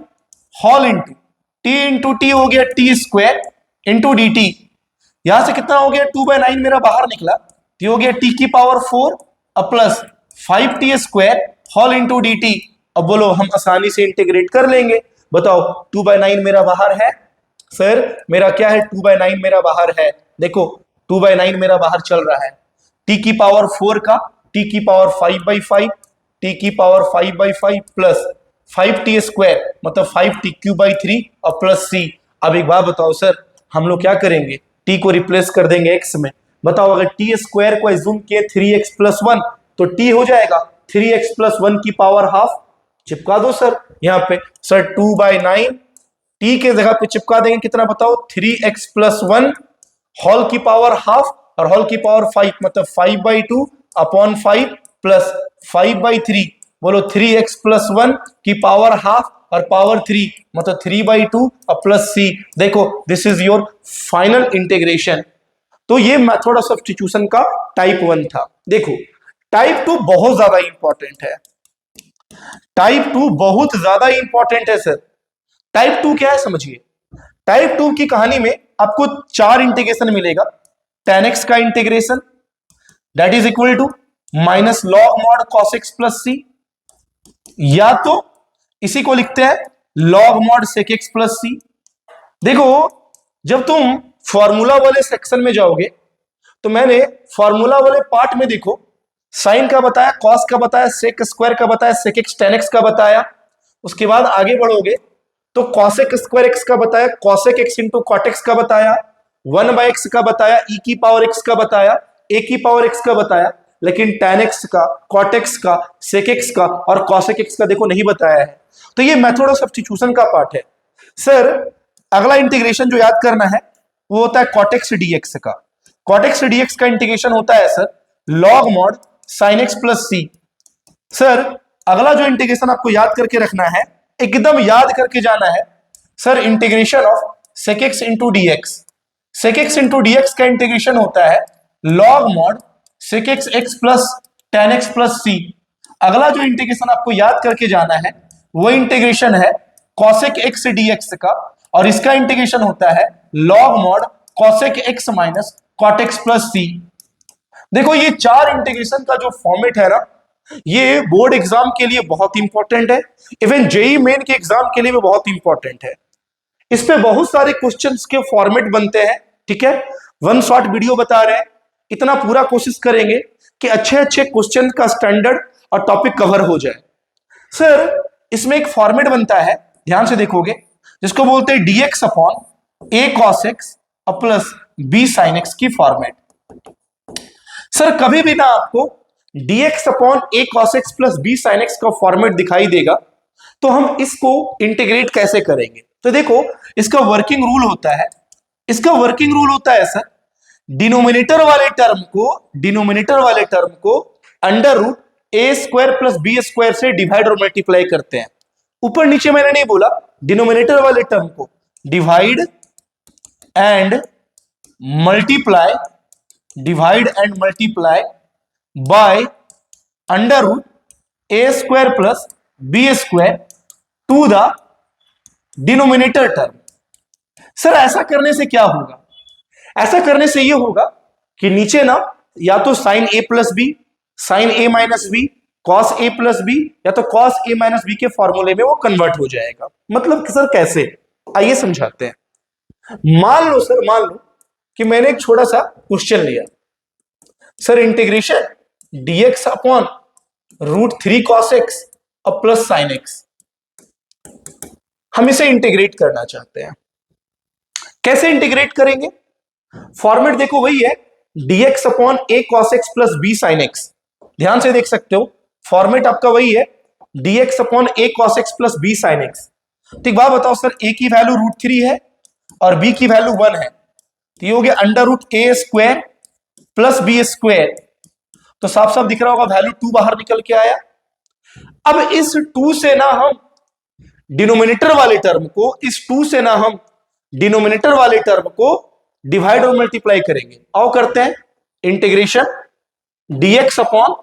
whole into t हो गया t square into D t. यहां से कितना हो गया 2/9 मेरा बाहर निकला, ये हो गया टी की power 4 plus 5t square whole into D t. अब बोलो हम आसानी से इंटीग्रेट कर लेंगे। बताओ 2/9 मेरा बाहर है सर, मेरा क्या है 2/9 मेरा बाहर है। देखो 2/9 मेरा बाहर चल रहा है, t की पावर 4 का t की पावर 5/5, t की पावर 5/5 प्लस 5t स्क्वायर मतलब 5t क्यूब बाई 3 और प्लस c। अब एक बात बताओ सर, हम लोग क्या करेंगे, t को रिप्लेस कर देंगे x में। बताओ अगर t स्क्वायर को एज्यूम किए 3x प्लस 1 तो t हो जाएगा 3x प्लस 1 की पावर हाफ। चिपका दो सर यहाँ पे, सर 2/9 t के जगह पे चिपका देंगे कितना बताओ 3x प्लस 1 होल की पावर हाफ और होल की पावर 5 मतलब 5/2 अपॉन 5 प्लस 5/3। बोलो 3x प्लस 1 की पावर हाफ और पावर 3 मतलब 3/2 और प्लस c। देखो this is your final integration. तो ये मेथड ऑफ सब्स्टिट्यूशन का टाइप 1 था। देखो टाइप 2 बहुत ज्यादा इंपॉर्टेंट है, टाइप 2 बहुत ज्यादा इंपॉर्टेंट है सर। टाइप 2 क्या है समझिए। टाइप 2 की कहानी में आपको 4 इंटीग्रेशन मिलेगा। tan x का integration that is equal to minus log mod cos x plus c, या तो इसी को लिखते हैं log mod sec x plus c। देखो जब तुम फॉर्मूला वाले सेक्शन में जाओगे तो मैंने फॉर्मूला वाले पार्ट में देखो साइन का बताया, कॉस का बताया, सेक स्क्वायर का बताया, सेक एक्स टेन एक्स का बताया। उसके बाद आगे बढ़ोगे तो कॉसेक स्क्वायर एक्स का बताया, cosec x into cot x का बताया, 1/x का बताया, e की पावर x का बताया, a की पावर x का बताया, लेकिन tan x का, cot x का, sec x का और cosec x का देखो नहीं बताया है। तो ये मेथड ऑफ सब्स्टिट्यूशन का पार्ट है सर। अगला इंटीग्रेशन जो याद करना है वो होता है cot x dx का। cot x dx का इंटीग्रेशन होता है sir log mod sin x plus c। Sir अगला जो इंटीग्रेशन आपको याद करके रखना है, एकदम याद करके जाना है sir, integration of sec x into d x. sec x into d x का इंटीग्रेशन होता है log mod sec x x plus tan x plus c। अगला जो इंटीग्रेशन आपको याद करके जाना है वो इंटीग्रेशन है cosec x dx का, और इसका इंटीग्रेशन होता है log mod cosec x minus cot x plus c। देखो ये चार इंटीग्रेशन का जो फॉर्मेट है ना, ये बोर्ड एग्जाम के लिए बहुत इंपॉर्टेंट है, इवन जेई मेन के एग्जाम के लिए भी बहुत इंपॉर्टेंट है। इस पे बहुत सारे क्वेश्चंस के फॉर्मेट बनते हैं, ठीक है। वन शॉट वीडियो बता रहे हैं, इतना पूरा कोशिश करेंगे कि अच्छे अच्छे क्वेश्चन का स्टैंडर्ड और टॉपिक कवर हो जाए। सर इसमें एक फॉर्मेट बनता है, ध्यान से देखोगे, जिसको बोलते हैं dx upon a cos x plus b sin x की फॉर्मेट। सर कभी भी ना आपको dx upon a cos x plus b sin x का फॉर्मेट दिखाई देगा तो हम इसको इंटीग्रेट कैसे करेंगे। तो देखो इसका वर्किंग रूल होता है, सर, डिनोमिनेटर वाले टर्म को अंडर रूट ए स्क्वायर प्लस बी स्क्वायर से डिवाइड और मल्टीप्लाई करते हैं। ऊपर नीचे मैंने नहीं बोला, डिनोमिनेटर वाले टर्म को divide and multiply by under root A square plus b square to the denominator term. Sir ऐसा करने से क्या होगा, ऐसा करने से यह होगा कि नीचे ना या तो sign A plus B, sign a minus B, cos A plus B, या तो कॉस ए माइनस बी के फॉर्मूले में वो कन्वर्ट हो जाएगा। मतलब कि सर कैसे, आइए समझाते हैं। मान लो कि मैंने एक छोटा सा क्वेश्चन लिया, sir integration dx upon root 3 cos x और प्लस साइन x, हम इसे इंटीग्रेट करना चाहते हैं। कैसे इंटीग्रेट करेंगे, फॉर्मेट देखो वही है, dx upon a cos x plus b sin x। ध्यान से देख सकते हो फॉर्मेट आपका वही है, dx upon a cos x plus b sin x। तो एक बात बताओ सर, a की वैल्यू रूट 3 है और b की वैल्यू 1 है, तो ये हो गया under root a square plus b square. तो साफ साफ दिख रहा होगा वैल्यू 2 बाहर निकल के आया। अब इस 2 से ना हम डिनोमिनेटर वाले टर्म को डिवाइड और मल्टीप्लाई करेंगे। आओ करते हैं इंटीग्रेशन dx अपॉन,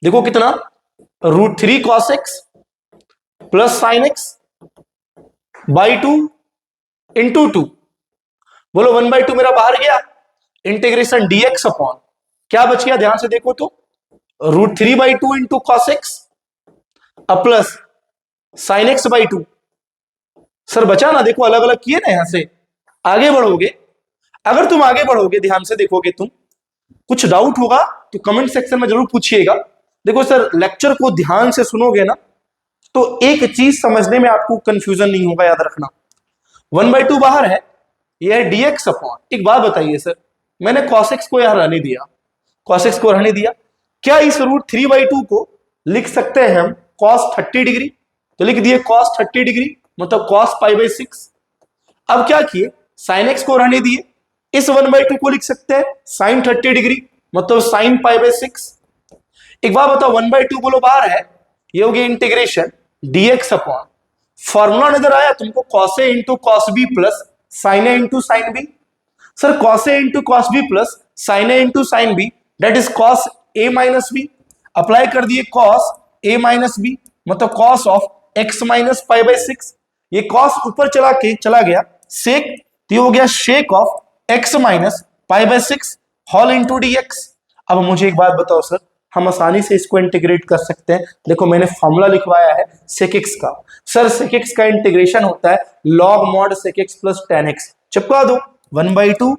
देखो कितना, root 3 cos x plus sine x by 2 into 2। बोलो 1/2 मेरा बाहर गया। इंटीग्रेशन dx अपॉन क्या बच गया, ध्यान से देखो तो, root 3/2 into cos x plus sine x by 2। Sir बचा ना, देखो अलग अलग किए ना। यहां से आगे बढ़ोगे, अगर तुम आगे बढ़ोगे ध्यान से देखोगे, तुम कुछ डाउट होगा तो कमेंट सेक्शन में जरूर पूछिएगा। देखो सर लेक्चर को ध्यान से सुनोगे ना तो एक चीज समझने में आपको कंफ्यूजन नहीं होगा, याद रखना। 1/2 बाहर है, यह है dx अपॉन। एक बात बताइए सर, मैंने cos x को यहां रहने दिया, क्या इस रूट 3/2 को लिख सकते हैं हम cos 30 डिग्री? तो लिख दिए cos 30 डिग्री, मतलब cos π/6। अब क्या किए, sin x को रहने दिए, इस 1/2 को लिख सकते हैं sin 30 डिग्री, मतलब sin π/6। एक बात बताओ, 1/2 बोलो बाहर है, ये हो गया इंटीग्रेशन dx अपॉन, फॉर्मूला नजर आया तुमको, cos a into cos b plus sin a into sin b। Sir cos a into cos b plus sin a into sin b, that is cos a minus b। Apply कर दिए cos a minus b, मतलब cos of x minus π/6। ये cos ऊपर चला गया, sec, तो ये हो गया sec of x minus π/6 whole into dx। अब मुझे एक बात बताओ सर, हम आसानी से इसको इंटीग्रेट कर सकते हैं। देखो मैंने फॉर्मूला लिखवाया है sec x का। सर sec x का इंटीग्रेशन होता है log mod sec x plus tan x। चिपका दो, 1/2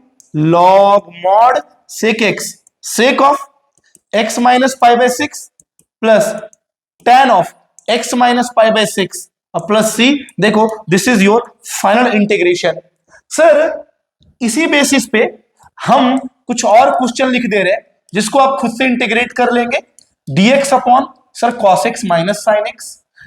log mod sec x, sec of x minus π/6 plus tan of x minus π/6 plus c। देखो this is your final integration. Sir इसी basis पे हम कुछ और क्वेश्चन लिख दे रहे हैं जिसको आप खुद से इंटीग्रेट कर लेंगे। dx upon sir cos x minus sin x,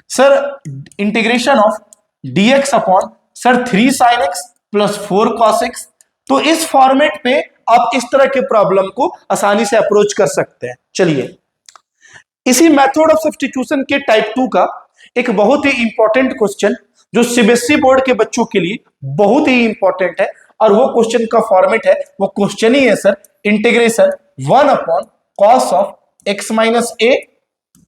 sir integration of dx upon sir 3 sin x plus 4 cos x। तो इस फॉर्मेट पे आप इस तरह के प्रॉब्लम को आसानी से अप्रोच कर सकते हैं। चलिए इसी मेथड ऑफ सब्स्टिट्यूशन के टाइप 2 का एक बहुत ही इंपॉर्टेंट क्वेश्चन जो सीबीएसई बोर्ड के बच्चों के लिए बहुत ही इंपॉर्टेंट है, और वो क्वेश्चन का फॉर्मेट है, वो क्वेश्चन ही है sir, integration 1 upon cos of x minus a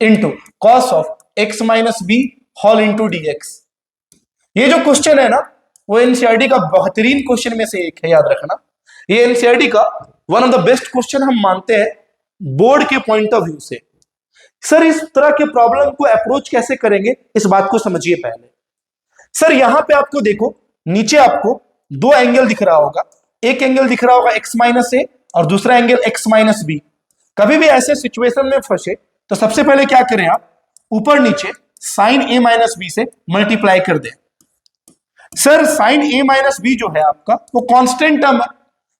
into cos of x minus b whole into dx। ये जो क्वेश्चन है ना, वो एनसीईआरटी का बेहतरीन क्वेश्चन में से एक है, याद रखना। ये एनसीईआरटी का one of the best question हम मानते हैं बोर्ड के पॉइंट ऑफ व्यू से। सर इस तरह के प्रॉब्लम को अप्रोच कैसे करेंगे, इस बात को समझिए पहले। सर यहां पे आपको देखो, नीचे आपको दो एंगल दिख रहा होगा, एक एंगल दिख रहा होगा x माइनस ए और दूसरा एंगल x माइनस बी। कभी भी ऐसे सिचुएशन में फंसे तो सबसे पहले क्या करें आप, ऊपर नीचे साइन a माइनस बी से मल्टीप्लाई कर दें। Sir sine a minus b जो है आपका वो कांस्टेंट टर्म है,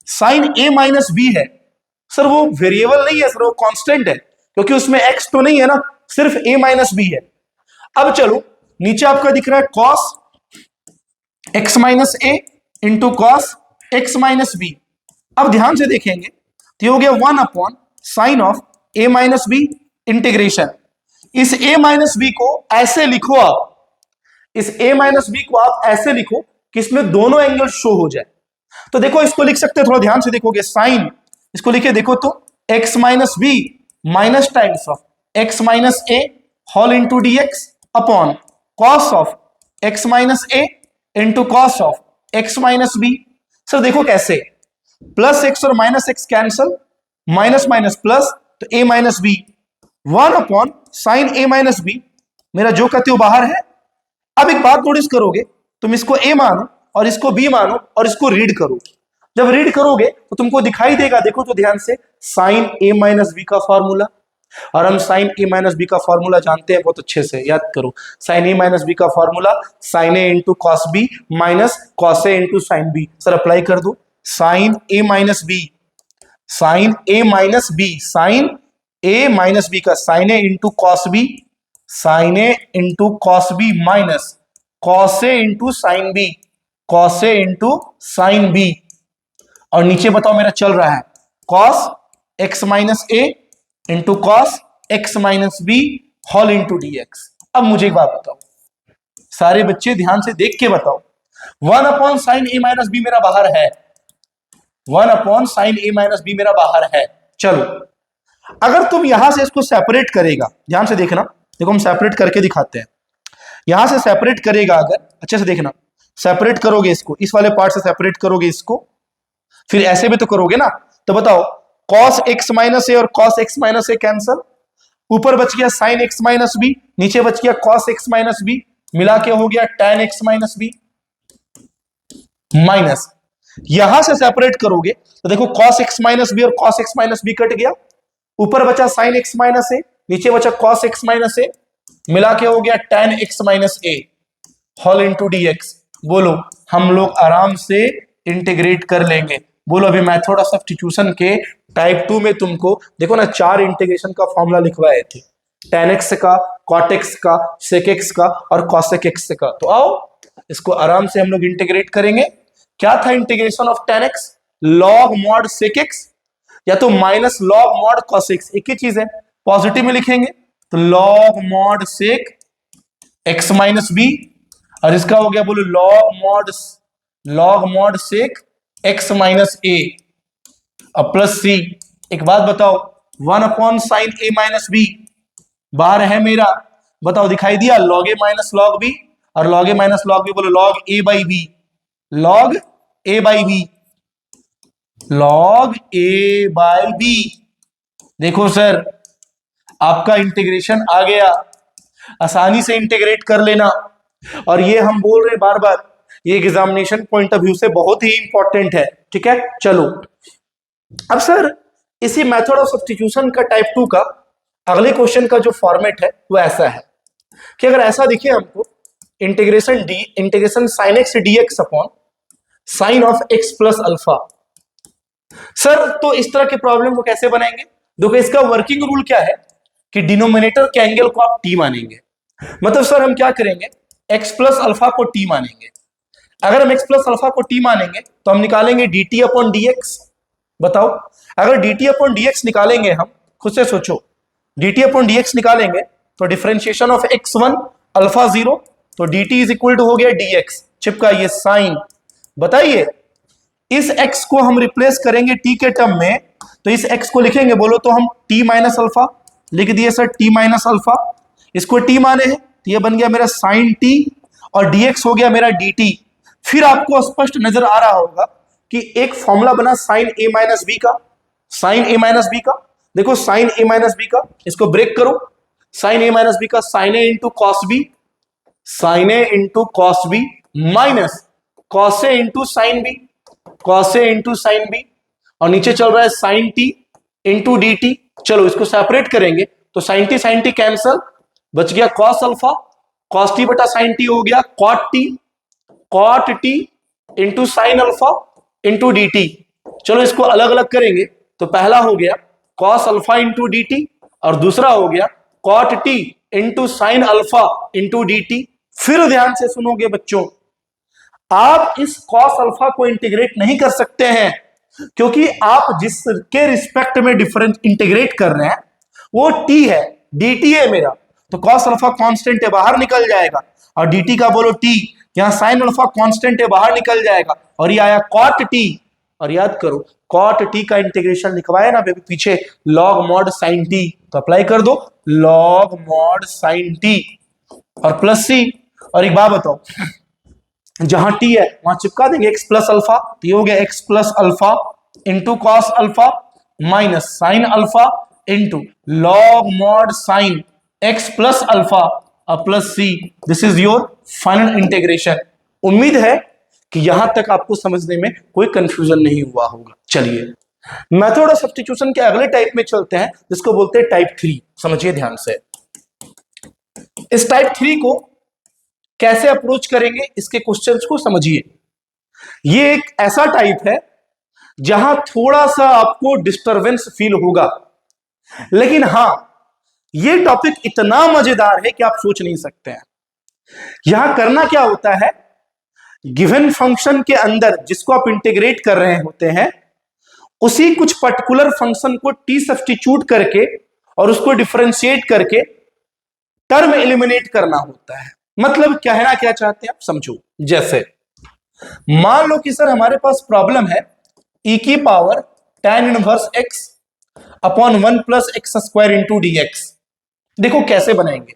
साइन a माइनस बी है सर वो वेरिएबल नहीं है सर, वो कांस्टेंट है, क्योंकि उसमें x तो नहीं है ना, सिर्फ a माइनस बी है। अब चलो नीचे आपका दिख रहा है cos x minus a into cos x minus b. अब ध्यान से देखेंगे तो ये हो गया 1 upon sine of a minus b integration. इस a माइनस बी को ऐसे लिखो आप, इस a माइनस बी को आप ऐसे लिखो कि इसमें दोनों एंगल शो हो जाए। तो देखो इसको लिख सकते हैं, थोड़ा ध्यान से देखोगे, साइन इसको लिखे देखो तो x minus b minus times of x minus a whole into dx upon cos of x minus a into cos of x minus b. Sir देखो कैसे, प्लस x और minus x cancel, minus minus plus, तो a minus b 1 upon sine a minus b, मेरा जो कहते हो बाहर है। अब एक बात नोटिस करोगे, तुम इसको a मानो और इसको b मानो और इसको रीड करो। जब रीड करोगे तो तुमको दिखाई देगा, देखो तो ध्यान से, साइन a माइनस बी का फॉर्मूला, और हम साइन a माइनस बी का फॉर्मूला जानते हैं बहुत अच्छे से, याद करो। साइन a माइनस बी का formula sine a into cos b minus cos a into sine b. Sir apply कर दो, sine a minus b, sine a minus b, sine a minus b का sine a into cos b, sine a into cos b minus cos a into sine b, cos a into sine b. और नीचे बताओ मेरा चल रहा है cos x minus a into cos x minus b whole into dx। अब मुझे एक बात बताओ, सारे बच्चे ध्यान से देख के बताओ, 1 upon sine a minus b मेरा बाहर है, 1 upon sine a minus b मेरा बाहर है। चलो अगर तुम यहां से इसको सेपरेट करेगा, ध्यान से देखना, देखो हम सेपरेट करके दिखाते हैं, यहां से सेपरेट करेगा, अगर अच्छे से देखना, सेपरेट करोगे इसको, इस वाले पार्ट से सेपरेट करोगे इसको, फिर ऐसे भी तो करोगे ना, तो बताओ cos x माइनस ए और cos x माइनस ए कैंसल, ऊपर बच गया sin x माइनस बी, नीचे बच गया cos x माइनस बी, मिला के हो गया tan x minus b minus, यहां से सेपरेट करोगे तो देखो cos x माइनस बी और cos x माइनस बी कट गया, ऊपर बचा sin x माइनस ए, नीचे बचा cos x माइनस ए, मिला के हो गया tan x minus a whole into dx। बोलो हम लोग आराम से इंटीग्रेट कर लेंगे। बोलो अभी मेथड ऑफ सब्स्टिट्यूशन के टाइप 2 में तुमको देखो ना 4 इंटीग्रेशन का फॉर्मूला लिखवाए थे, tan x का, cot x का, sec x का और cosec x का। तो आओ इसको आराम से हम लोग इंटीग्रेट करेंगे। क्या था integration of tan x? log mod sec x या तो minus log mod cos x, एक ही चीज है, पॉजिटिव में लिखेंगे तो log mod sec x minus b, और इसका हो गया बोलो log mod sec x minus a और प्लस सी। एक बात बताओ, 1 upon sine a minus b बाहर है मेरा, बताओ दिखाई दिया, log a minus log b, और log a minus log b बोलो log a by b, log a by b, log a by b. देखो सर आपका इंटीग्रेशन आ गया, आसानी से इंटीग्रेट कर लेना। और ये हम बोल रहे बार बार, ये एग्जामिनेशन पॉइंट ऑफ व्यू से बहुत ही इंपॉर्टेंट है, ठीक है। चलो अब सर इसी मेथड ऑफ सब्स्टिट्यूशन का टाइप 2 का अगले क्वेश्चन का जो फॉर्मेट है वो ऐसा है कि अगर ऐसा दिखे हमको, integration sine x dx upon sine of x plus alpha. Sir तो इस तरह के प्रॉब्लम को कैसे बनाएंगे? देखो इसका वर्किंग रूल क्या है कि डिनोमिनेटर के एंगल को आप t मानेंगे। मतलब सर हम क्या करेंगे, x प्लस अल्फा को t मानेंगे। अगर हम x प्लस अल्फा को t मानेंगे तो हम निकालेंगे dt अपॉन dx। बताओ अगर dt अपॉन dx निकालेंगे हम, खुद से सोचो, dt अपॉन dx निकालेंगे तो डिफरेंशिएशन ऑफ x1 अल्फा 0, तो dt इज इक्वल टू हो गया dx, चिपकाइए साइन। बताइए इस x को हम रिप्लेस करेंगे t के टर्म में, तो इस x को लिखेंगे बोलो तो हम t माइनस अल्फा लिख दिए सर, t माइनस अल्फा, इसको t माने हैं तो ये बन गया मेरा साइन t और dx हो गया मेरा dt। फिर आपको स्पष्ट नजर आ रहा होगा कि एक फॉर्मूला बना साइन a माइनस बी का, साइन a माइनस बी का, देखो साइन a माइनस बी का, इसको ब्रेक करो, साइन a माइनस बी का sine a into cos b, sine a into cos b minus cos a into sine b, cos a into sine b, और नीचे चल रहा है sine t into D t. चलो इसको separate करेंगे तो साइन टी कैंसल, बच गया कॉस अल्फा, कॉस टी बटा साइन टी हो गया cot t into sine alpha into D t. चलो इसको अलग अलग करेंगे तो पहला हो गया cos alpha into D t और दूसरा हो गया cot t into sine alpha into D t. फिर ध्यान से सुनोगे बच्चों, आप इस कॉस अल्फा को इंटीग्रेट नहीं कर सकते हैं क्योंकि आप जिसके रिस्पेक्ट में डिफरेंस इंटीग्रेट कर रहे हैं वो t है, dt है मेरा, तो कॉस अल्फा कांस्टेंट है बाहर निकल जाएगा, और dt का बोलो t, यहां साइन अल्फा कांस्टेंट है बाहर निकल जाएगा, और ये आया कॉट t। और याद करो कॉट t का इंटीग्रेशन लिखवाया ना बेबी पीछे लॉग मॉड साइन t, तो अप्लाई कर दो लॉग मॉड साइन t और प्लस c। और एक बात बताओ, जहां t है वहां चिपका देंगे x प्लस अल्फा, तो ये हो गया x plus alpha into cos alpha minus sign alpha into log mod sine x plus alpha plus c। This is your final integration. उम्मीद है कि यहां तक आपको समझने में कोई कंफ्यूजन नहीं हुआ होगा। चलिए मेथड ऑफ सब्स्टिट्यूशन के अगले टाइप में चलते हैं जिसको बोलते हैं टाइप 3। समझिए ध्यान से, इस टाइप 3 को कैसे अप्रोच करेंगे इसके क्वेश्चंस को समझिए। ये एक ऐसा टाइप है जहां थोड़ा सा आपको डिस्टरबेंस फील होगा, लेकिन हां ये टॉपिक इतना मजेदार है कि आप सोच नहीं सकते हैं। यहां करना क्या होता है, गिवन फंक्शन के अंदर जिसको आप इंटीग्रेट कर रहे होते हैं उसी कुछ पर्टिकुलर फंक्शन को टी सब्स्टिट्यूट करके और उसको डिफरेंशिएट करके टर्म एलिमिनेट करना होता है। मतलब कहना क्या चाहते हैं आप समझो। जैसे मान लो कि सर हमारे पास प्रॉब्लम है e की power tan inverse x upon 1 plus x square into d x. देखो कैसे बनाएंगे,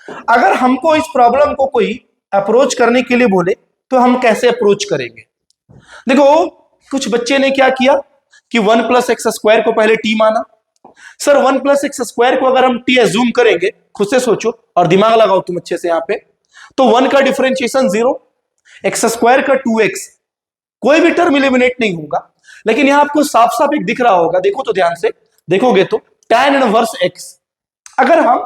अगर हमको इस प्रॉब्लम को कोई अप्रोच करने के लिए बोले तो हम कैसे अप्रोच करेंगे। देखो कुछ बच्चे ने क्या किया कि 1 प्लस एक्स स्क्वायर को पहले t माना। सर 1 प्लस एक्स स्क्वायर को अगर हम t एज्यूम करेंगे, खुद से सोचो और दिमाग लगाओ तुम अच्छे से यहां पे, तो 1 का डिफरेंशिएशन 0, एक्स स्क्वायर का 2x, कोई भी टर्म एलिमिनेट नहीं होगा। लेकिन यहां आपको साफ साफ एक दिख रहा होगा, देखो तो ध्यान से देखोगे तो tan इनवर्स x, अगर हम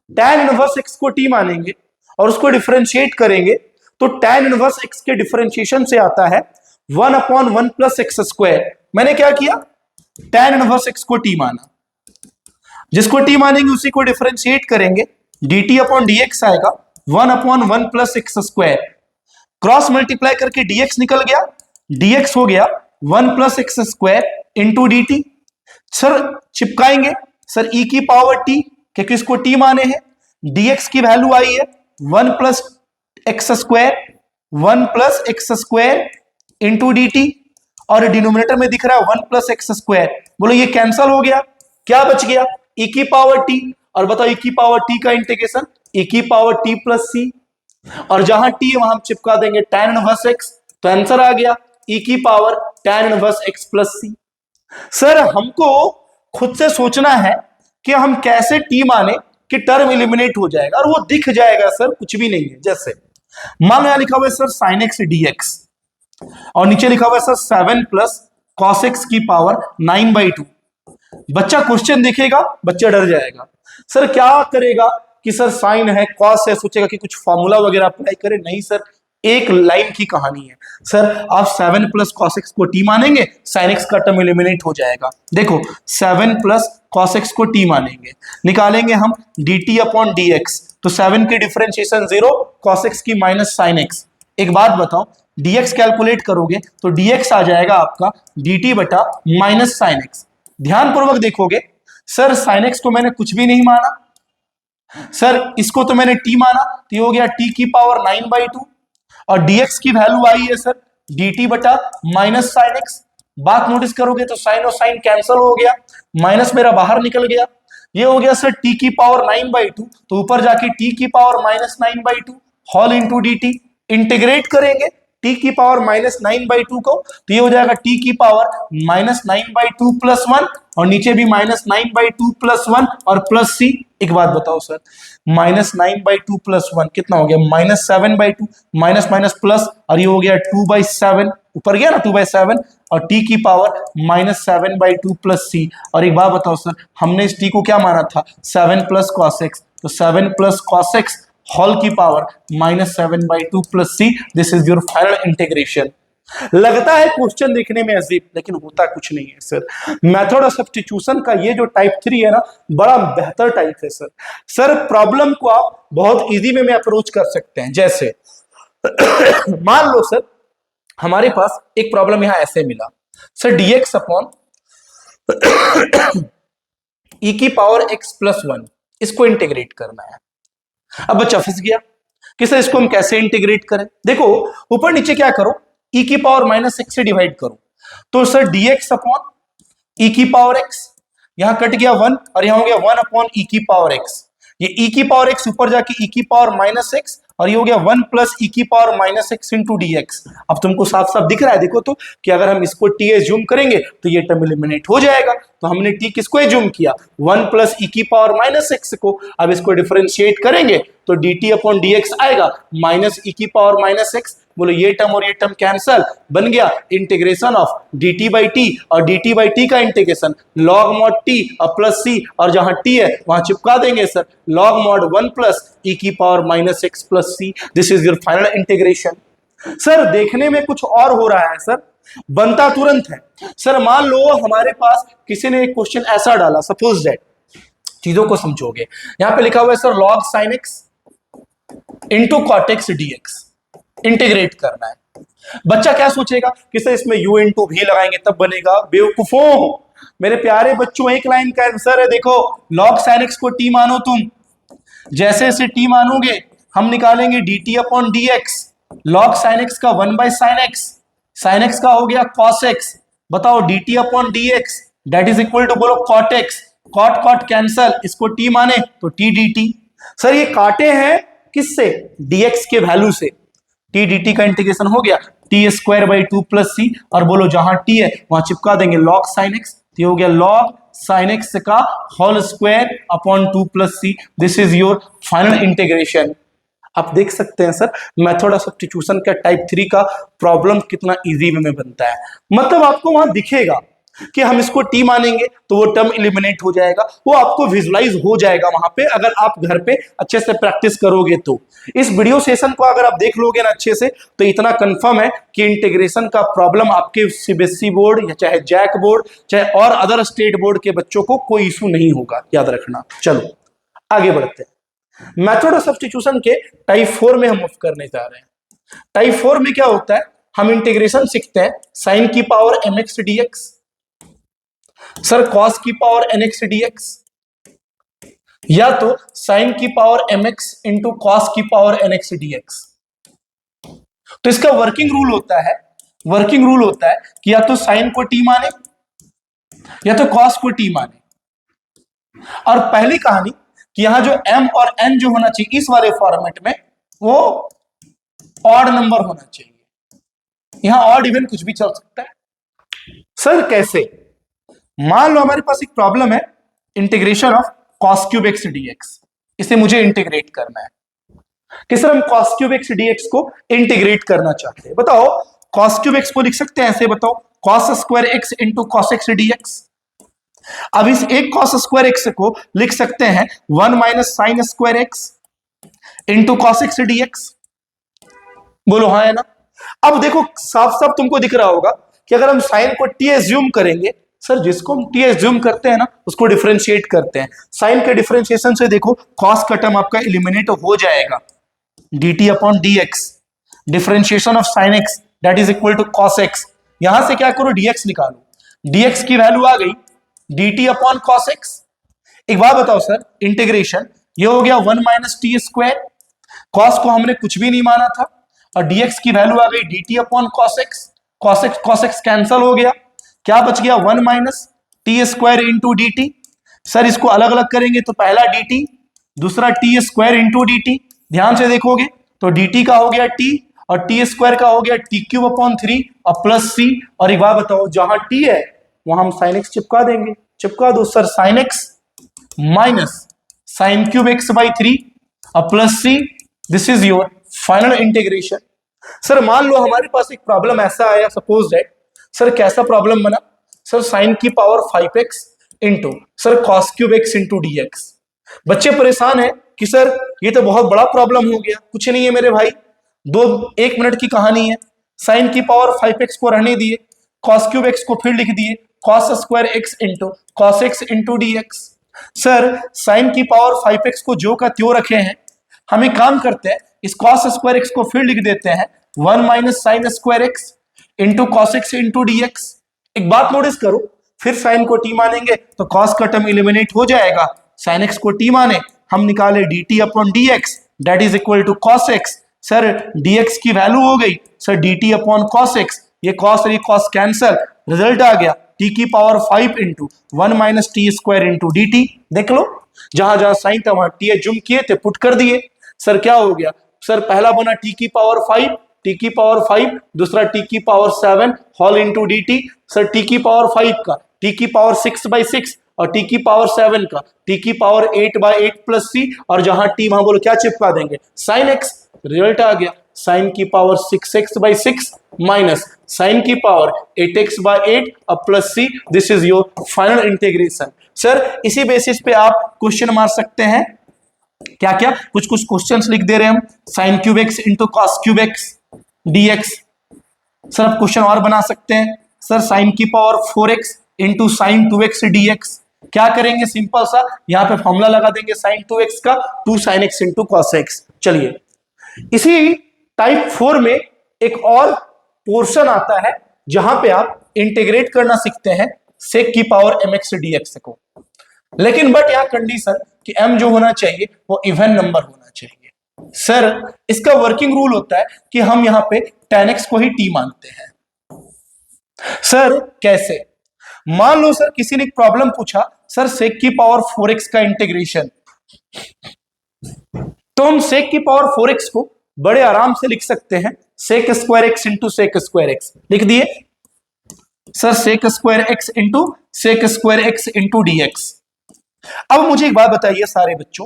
tan इनवर्स x को t मानेंगे और उसको डिफरेंशिएट करेंगे तो tan इनवर्स x के डिफरेंशिएशन से आता है 1 अपॉन 1 प्लस एक्स स्क्वायर। मैंने क्या किया, tan इनवर्स x को t माना, जिसको t मानेंगे उसी को डिफरेंशिएट करेंगे, dt अपॉन dx आएगा 1 upon 1 plus x square, cross multiply करके dx निकल गया, dx हो गया 1 plus x square into dt। Sir चिपकाएंगे सर e की पावर t, क्योंकि इसको t माने हैं, dx की वैल्यू आई है 1 plus x square, 1 plus x square into dt, और डिनोमिनेटर में दिख रहा है 1 प्लस एक्स स्क्वायर। बोलो ये कैंसल हो गया, क्या बच गया e की पावर t, और बताओ e की पावर t का इंटीग्रेशन e की पावर t प्लस c, और जहां t वहां हम चिपका देंगे tan इनवर्स x, तो आंसर आ गया e की power tan inverse x plus c। Sir हमको खुद से सोचना है कि हम कैसे t माने कि टर्म एलिमिनेट हो जाएगा, और वो दिख जाएगा सर कुछ भी नहीं है। जैसे मान लो यहां लिखा हुआ है सर sin x dx और नीचे लिखा हुआ है सर 7 प्लस cos x की पावर 9/2। बच्चा क्वेश्चन देखेगा, बच्चा डर जाएगा, सर क्या करेगा कि सर साइन है कॉस है, सोचेगा कि कुछ फॉर्मूला वगैरह अप्लाई करे। नहीं सर, एक लाइन की कहानी है। सर आप 7 प्लस cos x को t मानेंगे, sin x का टर्म एलिमिनेट हो जाएगा। देखो 7 प्लस cos x को t मानेंगे, निकालेंगे हम dt अपॉन dx, तो 7 की डिफरेंशिएशन 0, cos x की माइनस sin x। एक बात बताओ, dx कैलकुलेट करोगे तो dx आ जाएगा आपका dt बटा माइनस sin x। ध्यान पूर्वक देखोगे सर साइन एक्स को मैंने कुछ भी नहीं माना, सर इसको तो मैंने टी माना, तो ये हो गया टी की पावर 9/2 और dx की वैल्यू आई है सर dt बटा माइनस साइन एक्स। बात नोटिस करोगे तो साइन और साइन कैंसिल हो गया, माइनस मेरा बाहर निकल गया, ये हो गया सर t की पावर 9/2, तो ऊपर जाके t की power minus 9/2 whole into dt। Integrate करेंगे t की पावर माइनस 9/2 को, तो ये हो जाएगा t की पावर माइनस 9/2 प्लस 1 और नीचे भी माइनस 9/2 प्लस 1 और प्लस c। एक बात बताओ सर, माइनस 9/2 प्लस 1 कितना हो गया, माइनस 7/2, माइनस माइनस प्लस और ये हो गया 2/7, ऊपर गया ना 2/7 और t की पावर माइनस 7/2 प्लस c। और एक बात बताओ सर, हमने इस t को क्या माना था, 7 प्लस कॉस एक्स, तो 7 प्लस कॉस एक्स होल की power minus 7/2 plus C. This is your final integration. लगता है क्वेश्चन देखने में अजीब, लेकिन होता कुछ नहीं है सर। मेथड ऑफ सब्स्टिट्यूशन का ये जो टाइप 3 है ना, बड़ा बेहतर टाइप है सर। सर प्रॉब्लम को आप बहुत इजी वे में अप्रोच कर सकते हैं। जैसे मान लो सर हमारे पास एक प्रॉब्लम यहां ऐसे मिला, सर dx अपॉन e की पावर x प्लस 1, इसको इंटीग्रेट करना है। अब बच्चा फंस गया कि सर इसको हम कैसे इंटीग्रेट करें। देखो ऊपर नीचे क्या करो, e की पावर माइनस एक्स से डिवाइड करो, तो सर dx अपॉन e की पावर x, यहां कट गया 1 और यहां हो गया 1 अपॉन e की पावर x। ये e की पावर x ऊपर जाके e की पावर माइनस एक्स और ये हो गया 1 प्लस e की power minus x into dx। अब तुमको साफ साफ दिख रहा है देखो तो कि अगर हम इसको t एज्यूम करेंगे तो ये टर्म एलिमिनेट हो जाएगा। तो हमने t किसको एज्यूम किया, 1 प्लस e की पावर माइनस एक्स को। अब इसको डिफरेंशिएट करेंगे तो dt अपॉन dx आएगा माइनस e की पावर माइनस एक्स। बोलो ये टर्म और ये टर्म कैंसल, बन गया integration of dt by T, और dt बाई टी का इंटीग्रेशन log mod t और प्लस c, और जहां t है वहां चिपका देंगे sir log mod 1 plus e की power minus x plus c। This is your final integration. Sir देखने में कुछ और हो रहा है सर, बनता तुरंत है। सर मान लो हमारे पास किसी ने एक क्वेश्चन ऐसा डाला, सपोज दैट, चीजों को समझोगे, यहां पे लिखा हुआ है सर log sin x इंटू कॉट एक्स dx, इंटीग्रेट करना है। बच्चा क्या सोचेगा कि सर इसमें u इंटू भी लगाएंगे तब बनेगा। बेवकूफों, मेरे प्यारे बच्चों, एक लाइन का आंसर है, देखो log sin x को t मानो तुम, जैसे जैसे t मानोगे हम निकालेंगे dt upon dx। log sin x का 1 by sine x, sine x का हो गया cos x, बताओ dt upon dx that is equal to, बोलो cot x, cot cot cancel, इसको t माने तो t dt। सर ये काटे हैं किससे, dx के वैल्यू से, t dt का इंटीग्रेशन हो गया t square by 2 plus c, और बोलो जहां t है वहां चिपका देंगे log sin x, तो हो गया log sin x का whole square upon 2 plus C. This is your final integration. आप देख सकते हैं सर मेथड ऑफ सब्स्टिट्यूशन का टाइप 3 का प्रॉब्लम कितना इजी वे में बनता है। मतलब आपको वहां दिखेगा कि हम इसको t मानेंगे तो वो टर्म एलिमिनेट हो जाएगा, वो आपको विजुलाइज हो जाएगा वहां पे, अगर आप घर पे अच्छे से प्रैक्टिस करोगे तो। इस वीडियो सेशन को अगर आप देख लोगे ना अच्छे से, तो इतना कंफर्म है कि इंटीग्रेशन का प्रॉब्लम आपके सीबीएसई बोर्ड या चाहे जैक बोर्ड चाहे और अदर स्टेट बोर्ड के बच्चों को कोई इशू नहीं होगा, याद रखना। चलो आगे बढ़ते हैं। मेथड ऑफ सब्स्टिट्यूशन के टाइप 4 में हम मूव करने जा रहे हैं। टाइप 4 में क्या होता है, हम इंटीग्रेशन सीखते हैं साइन की power mx dx, sir cos की पावर nx dx, या तो साइन की पावर mx इंटू कॉस की पावर nx dx। तो इसका वर्किंग रूल होता है कि या तो साइन को t माने या तो कॉस को t माने। और पहली कहानी कि यहां जो m और n जो होना चाहिए इस वाले फॉर्मेट में वो ऑड नंबर होना चाहिए, यहां ऑड इवन कुछ भी चल सकता है। सर कैसे, मान लो हमारे पास एक प्रॉब्लम है integration of cos cube x dx, इसे मुझे इंटीग्रेट करना है कि सर हम cos क्यूब x dx को इंटीग्रेट करना चाहते हैं। बताओ cos क्यूब x को लिख सकते हैं ऐसे, बताओ cos square x into cos x dx। अब इस एक cos स्क्वायर x को लिख सकते हैं 1 minus sign square x into cos x dx। बोलो हाँ है ना। अब देखो साफ साफ तुमको दिख रहा होगा कि अगर हम साइन को t एज्यूम करेंगे, सर जिसको हम t एज्यूम करते हैं ना उसको डिफरेंशिएट करते हैं। साइन के डिफरेंशिएशन से देखो cos का टर्म आपका एलिमिनेट हो जाएगा, dt upon dx, differentiation of sine x that is equal to cos x। यहां से क्या करो dx निकालो, dx की वैल्यू आ गई dt अपॉन cos x, एक बात बताओ सर, इंटीग्रेशन ये हो गया 1 माइनस टी स्क्वायर, कॉस को हमने कुछ भी नहीं माना था, और dx की वैल्यू आ गई dt upon cos x, cos x cancel हो गया, क्या बच गया 1 minus T square into D t. Sir इसको अलग अलग करेंगे तो पहला dt, दूसरा T square into D T, ध्यान से देखोगे तो dt का हो गया t और टी स्क्वायर का हो गया टी क्यूब अपॉन 3 और प्लस c, और एक बात बताओ जहां t है वहां हम साइन x चिपका देंगे, चिपका दो sir, sine x minus sine cube x by 3 और plus c, this is your final integration. Sir मान लो हमारे पास एक प्रॉब्लम ऐसा आया, सपोज दैट, सर कैसा प्रॉब्लम बना, सर साइन की power 5x into sir cos cube x into d x. बच्चे परेशान है कि सर ये तो बहुत बड़ा प्रॉब्लम हो गया। कुछ नहीं है मेरे भाई, 1 मिनट की कहानी है। साइन की पावर 5x को रहने दिए, कॉस क्यूब x को फिर लिख दिए cos square x into cos x into d x. Sir sine की पावर 5x को जो का त्यों रखे हैं, हम एक काम करते हैं, इस कॉस स्क्वायर x को फिर लिख देते हैं 1 minus sign square x into cos x into d x. एक बात नोटिस करो, फिर साइन को t मानेंगे तो कॉस का टर्म एलिमिनेट हो जाएगा, साइन x को t माने हम निकाले dt upon dx that is equal to cos x। Sir dx की वैल्यू हो गई sir dt upon cos x, ये cos और ये cos कैंसल, रिजल्ट आ गया t की power 5 into 1 minus T square into D T. देख लो जहां जहां साइन था वहां टी जुम किए थे, पुट कर दिए। सर क्या हो गया, सर पहला बना t की पावर 5, t की पावर 5, दूसरा t की power 7 whole into D t. Sir t की पावर 5 का t की पावर 6/6 और t की पावर 7 का t की पावर 8/8 प्लस c, और जहां t वहां बोलो क्या चिपका देंगे, साइन x। रिजल्ट आ गया साइन की पावर 6x/6 माइनस साइन की पावर 8x/8 और plus c, this is your final integration. Sir इसी बेसिस पे आप क्वेश्चन मार सकते हैं, क्या क्या कुछ कुछ क्वेश्चंस लिख दे रहे हैं हम, sign cube x into cos cube x dx। Sir आप क्वेश्चन और बना सकते हैं, सर साइन की power 4x into sine 2x dx। क्या करेंगे, सिंपल सा यहां पे फॉर्मूला लगा देंगे साइन 2x का, 2 sine x into cos x। चलिए इसी टाइप 4 में एक और पोर्शन आता है जहां पे आप इंटीग्रेट करना सीखते हैं सेक की पावर mx dx को, लेकिन बट यहां कंडीशन कि m जो होना चाहिए वो इवन नंबर होना चाहिए। सर इसका वर्किंग रूल होता है कि हम यहां पे tan x को ही t मानते हैं। सर कैसे, मान लो सर किसी ने एक प्रॉब्लम पूछा, सर सेक की पावर 4x का इंटीग्रेशन, तो हम सेक की पावर 4x को बड़े आराम से लिख सकते हैं sec square x into sec square x, लिख दिए sir sec square x into sec square x into dx। अब मुझे एक बात बताइए सारे बच्चों,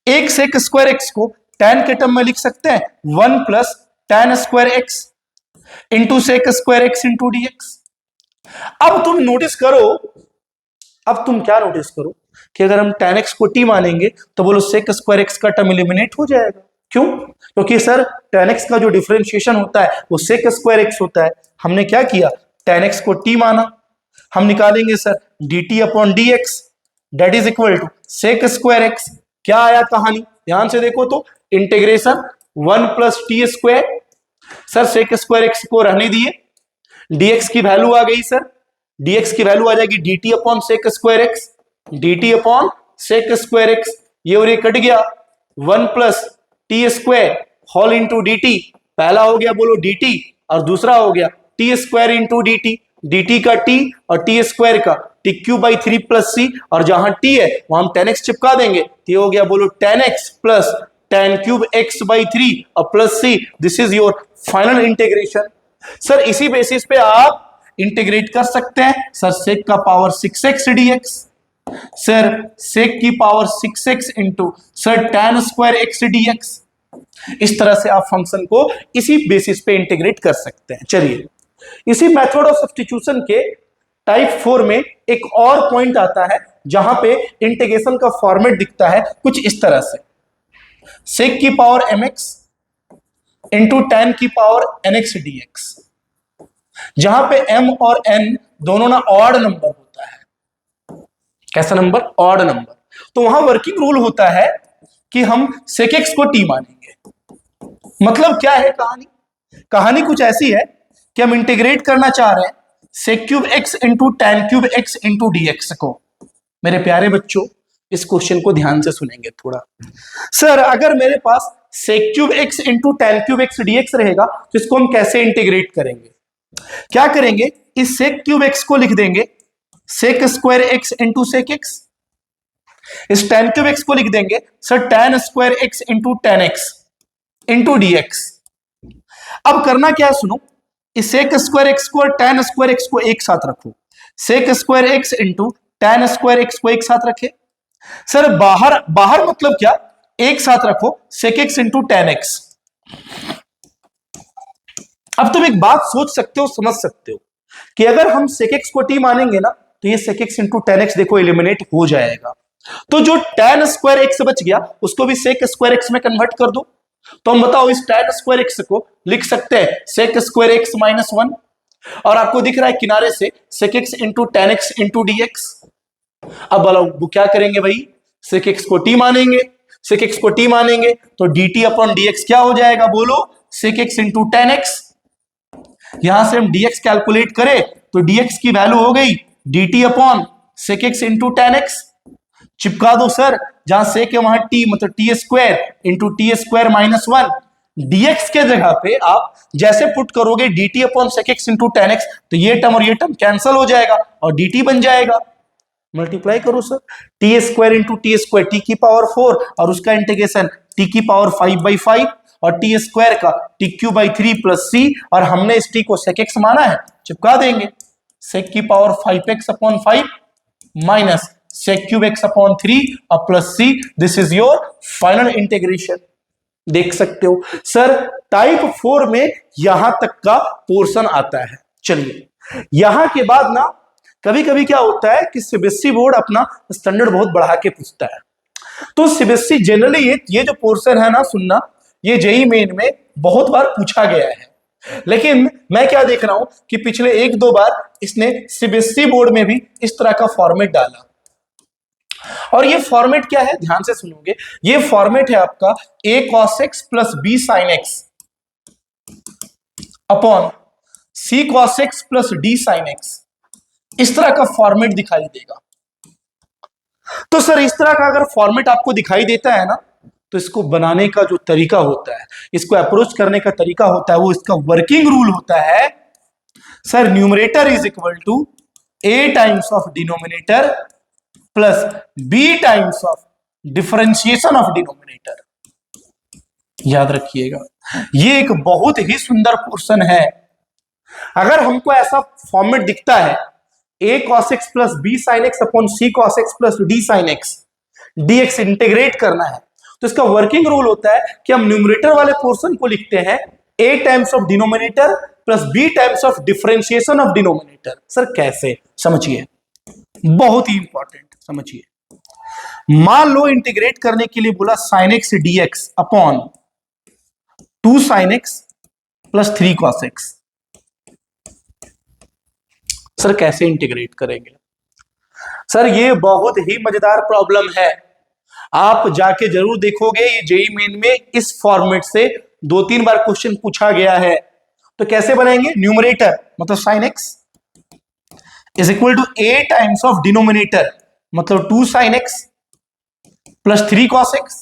एक सेक स्क्वायर x को tan के टर्म में लिख सकते हैं 1 plus tan square x into sec square x into dx। अब तुम नोटिस करो, अब तुम क्या नोटिस करो कि अगर हम tan x को t मानेंगे तो बोलो सेक स्क्वायर x का टर्म एलिमिनेट हो जाएगा। क्यों, क्योंकि सर tan x का जो डिफरेंशिएशन होता है वो सेक स्क्वायर x होता है। हमने क्या किया, tan x को t माना, हम निकालेंगे sir dt upon dx that is equal to sec square x। क्या आया कहानी, ध्यान से देखो तो, integration 1 plus T square, sir sec square x को रहने दिए, dx की वैल्यू आ गई सर, dx की वैल्यू आ जाएगी dt upon sec square x, dt upon sec square x, ये और ये कट गया, 1 plus T square whole into D T, पहला हो गया बोलो dt और दूसरा हो गया t square into D T, dt का t और टी स्क्वायर का T cube by 3 plus c, और जहां t है वहां हम tan x चिपका देंगे, ये हो गया बोलो tan x plus tan cube x by 3 और plus c, this is your final integration. Sir इसी बेसिस पे आप इंटीग्रेट कर सकते हैं, सर सेक का पावर 6x dx, सर सेक की power 6x into sir tan square x dx। इस तरह से आप फंक्शन को इसी बेसिस पे इंटीग्रेट कर सकते हैं। चलिए इसी मेथड ऑफ सब्स्टिट्यूशन के टाइप 4 में एक और पॉइंट आता है जहां पे इंटीग्रेशन का फॉर्मेट दिखता है कुछ इस तरह से, सेक की पावर mx इंटू tan की पावर nx dx, जहां पे m और n दोनों ना ऑड नंबर होता है। कैसा नंबर, ऑड नंबर, तो वहां वर्किंग रूल होता है कि हम sec x को t मानेंगे। मतलब क्या है कहानी, कहानी कुछ ऐसी है कि हम इंटीग्रेट करना चाह रहे हैं sec cube x into tan cube x into dx को। मेरे प्यारे बच्चों इस क्वेश्चन को ध्यान से सुनेंगे थोड़ा। सर अगर मेरे पास sec cube x into tan cube x dx रहेगा तो इसको हम कैसे इंटीग्रेट करेंगे? क्या करेंगे, इस सेक क्यूब एक्स को लिख देंगे sec square x into sec x, इस टेन क्यूब एक्स को लिख देंगे sir tan square x into tan x into dx. अब करना क्या है सुनो, इस सेक स्क्वायर एक्स को और टेन स्क्वायर एक्स को एक साथ रखो, sec square x into tan square x को एक साथ रखे। सर बाहर बाहर मतलब क्या, एक साथ रखो sec x into tan x. अब तुम एक बात सोच सकते हो, समझ सकते हो कि अगर हम सेक एक्स को टी मानेंगे ना तो ये sec x into tan x देखो एलिमिनेट हो जाएगा, तो जो टेन स्क्वायर एक्स बच गया उसको भी सेक स्क्वायर एक्स में कन्वर्ट कर दो। तो हम बताओ इस टेन स्क्वायर एक्स को लिख सकते हैं sec square x minus one, और आपको दिख रहा है किनारे से sec x into tan x into dx. अब वो क्या करेंगे भाई, सेक एक्स को टी मानेंगे, सेक एक्स को टी मानेंगे तो डी टी अपॉन डीएक्स क्या हो जाएगा बोलो, sec x into tan x. यहां से हम dx कैलकुलेट करें तो dx की वैल्यू हो गई dt upon sec x into tan x. चिपका दो सर, जहां सेक है वहां t मतलब T square into T square minus one. dx के जगह पे आप जैसे पुट करोगे dt upon sec x into tan x तो ये टर्म और ये टर्म कैंसिल हो जाएगा और dt बन जाएगा। मल्टीप्लाई करो sir, T square into T square T की पावर 4 और उसका इंटीग्रेशन टी की पावर 5/5 और टी स्क्वायर का T Q by 3 plus c, और हमने इस टी को सेक एक्स माना है, चिपका देंगे सेक की power 5x upon 5 minus sec cube x upon 3 और plus C. This is your final integration. देख सकते हो सर टाइप 4 में यहां तक का पोर्शन आता है। चलिए यहां के बाद ना कभी कभी क्या होता है कि सीबीएसई बोर्ड अपना स्टैंडर्ड बहुत बढ़ा के पूछता है, तो सीबीएसई जनरली ये जो पोर्शन है ना सुनना, ये जेईई मेन में बहुत बार पूछा गया है। लेकिन मैं क्या देख रहा हूं कि पिछले एक दो बार इसने सीबीएसई बोर्ड में भी इस तरह का फॉर्मेट डाला, और ये फॉर्मेट क्या है ध्यान से सुनोगे, ये फॉर्मेट है आपका a cos x plus b sin x upon c cos x plus d sin x। इस तरह का फॉर्मेट दिखाई देगा। तो सर इस तरह का अगर फॉर्मेट आपको दिखाई देता है ना तो इसको बनाने का जो तरीका होता है, इसको अप्रोच करने का तरीका होता है, वो इसका वर्किंग रूल होता है sir numerator is equal to a times of denominator plus b times of differentiation of denominator. याद रखिएगा ये एक बहुत ही सुंदर पोर्शन है। अगर हमको ऐसा फॉर्मेट दिखता है a cos x plus b sin x upon c cos x plus d sin x, dx integrate करना है, तो इसका वर्किंग रूल होता है कि हम न्यूमरेटर वाले पोर्शन को लिखते हैं a times of denominator plus b times of differentiation of denominator. Sir कैसे, समझिए बहुत ही इंपॉर्टेंट, समझिए। मान लो इंटीग्रेट करने के लिए बोला sin x dx upon 2 sin x plus 3 cos x। Sir कैसे इंटीग्रेट करेंगे? सर ये बहुत ही मजेदार प्रॉब्लम है, आप जाके जरूर देखोगे, ये जेईई मेन में इस फॉर्मेट से 2-3 बार क्वेश्चन पूछा गया है। तो कैसे बनाएंगे, न्यूमरेटर मतलब sin x is equal to a times of denominator मतलब 2 sin x plus 3 cos x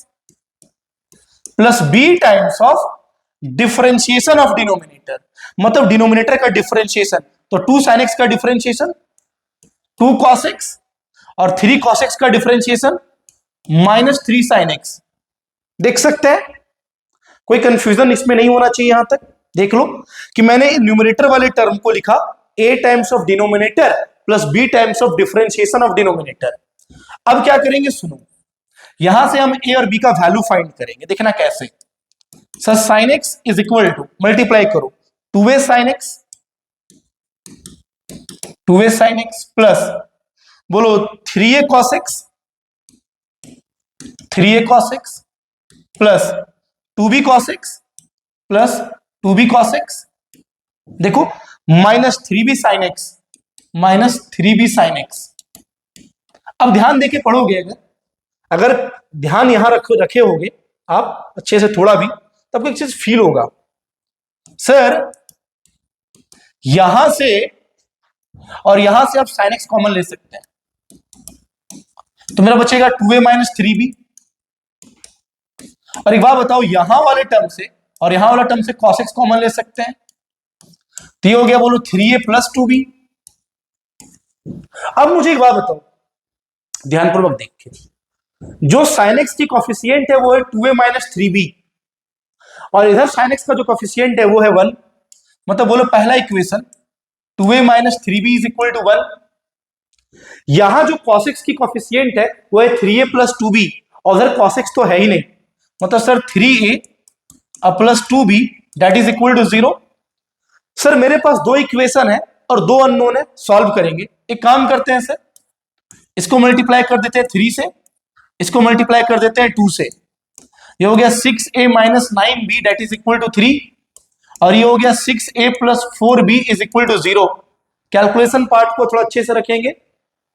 plus b times of differentiation of denominator मतलब डिनोमिनेटर का डिफरेंशिएशन, तो 2 sin x का डिफरेंशिएशन 2 cos x और 3 cos x का differentiation minus 3 sin x। देख सकते हैं, कोई कंफ्यूजन इसमें नहीं होना चाहिए। यहां तक देख लो कि मैंने न्यूमरेटर वाले टर्म को लिखा a times of denominator plus b times of differentiation of denominator. अब क्या करेंगे सुनो, यहां से हम a और b का वैल्यू फाइंड करेंगे। देखना कैसे, sir sin x is equal to multiply करो 2a sin x 2a sin x plus बोलो 3a cos x 3a cos x plus 2b cos x plus 2b cos x। देखो minus 3b sin x minus 3b sin x। अब ध्यान देके पढ़ोगे, अगर ध्यान यहां रखे होगे आप अच्छे से थोड़ा भी, तब एक चीज फील होगा। सर यहां से और यहां से आप sin x कॉमन ले सकते हैं, तो मेरा बचेगा 2a माइनस 3b। और एक बात बताओ, यहां वाले टर्म से और यहां वाला टर्म से cos x कॉमन ले सकते हैं, तो ये हो गया बोलो 3a प्लस 2b। अब मुझे एक बात बताओ, ध्यानपूर्वक देखिए, जो sin x की कॉफिशिएंट है वो है 2a माइनस 3b, और इधर sin x का जो कॉफिशिएंट है वो है 1। मतलब बोलो पहला equation 2a minus 3b is equal to 1। यहां जो cos x की कॉफिशिएंट है वो है 3a प्लस 2b, और उधर cos x तो है ही नहीं, मतलब sir 3a plus 2b that is equal to 0। Sir मेरे पास दो इक्वेशन है और दो अननोन है, सॉल्व करेंगे। एक काम करते हैं सर, इसको मल्टीप्लाई कर देते हैं 3 से, इसको मल्टीप्लाई कर देते हैं 2 से। ये हो गया 6a minus 9b that is equal to 3, और ये हो गया 6a plus 4b is equal to 0। Calculation part को थोड़ा अच्छे से रखेंगे,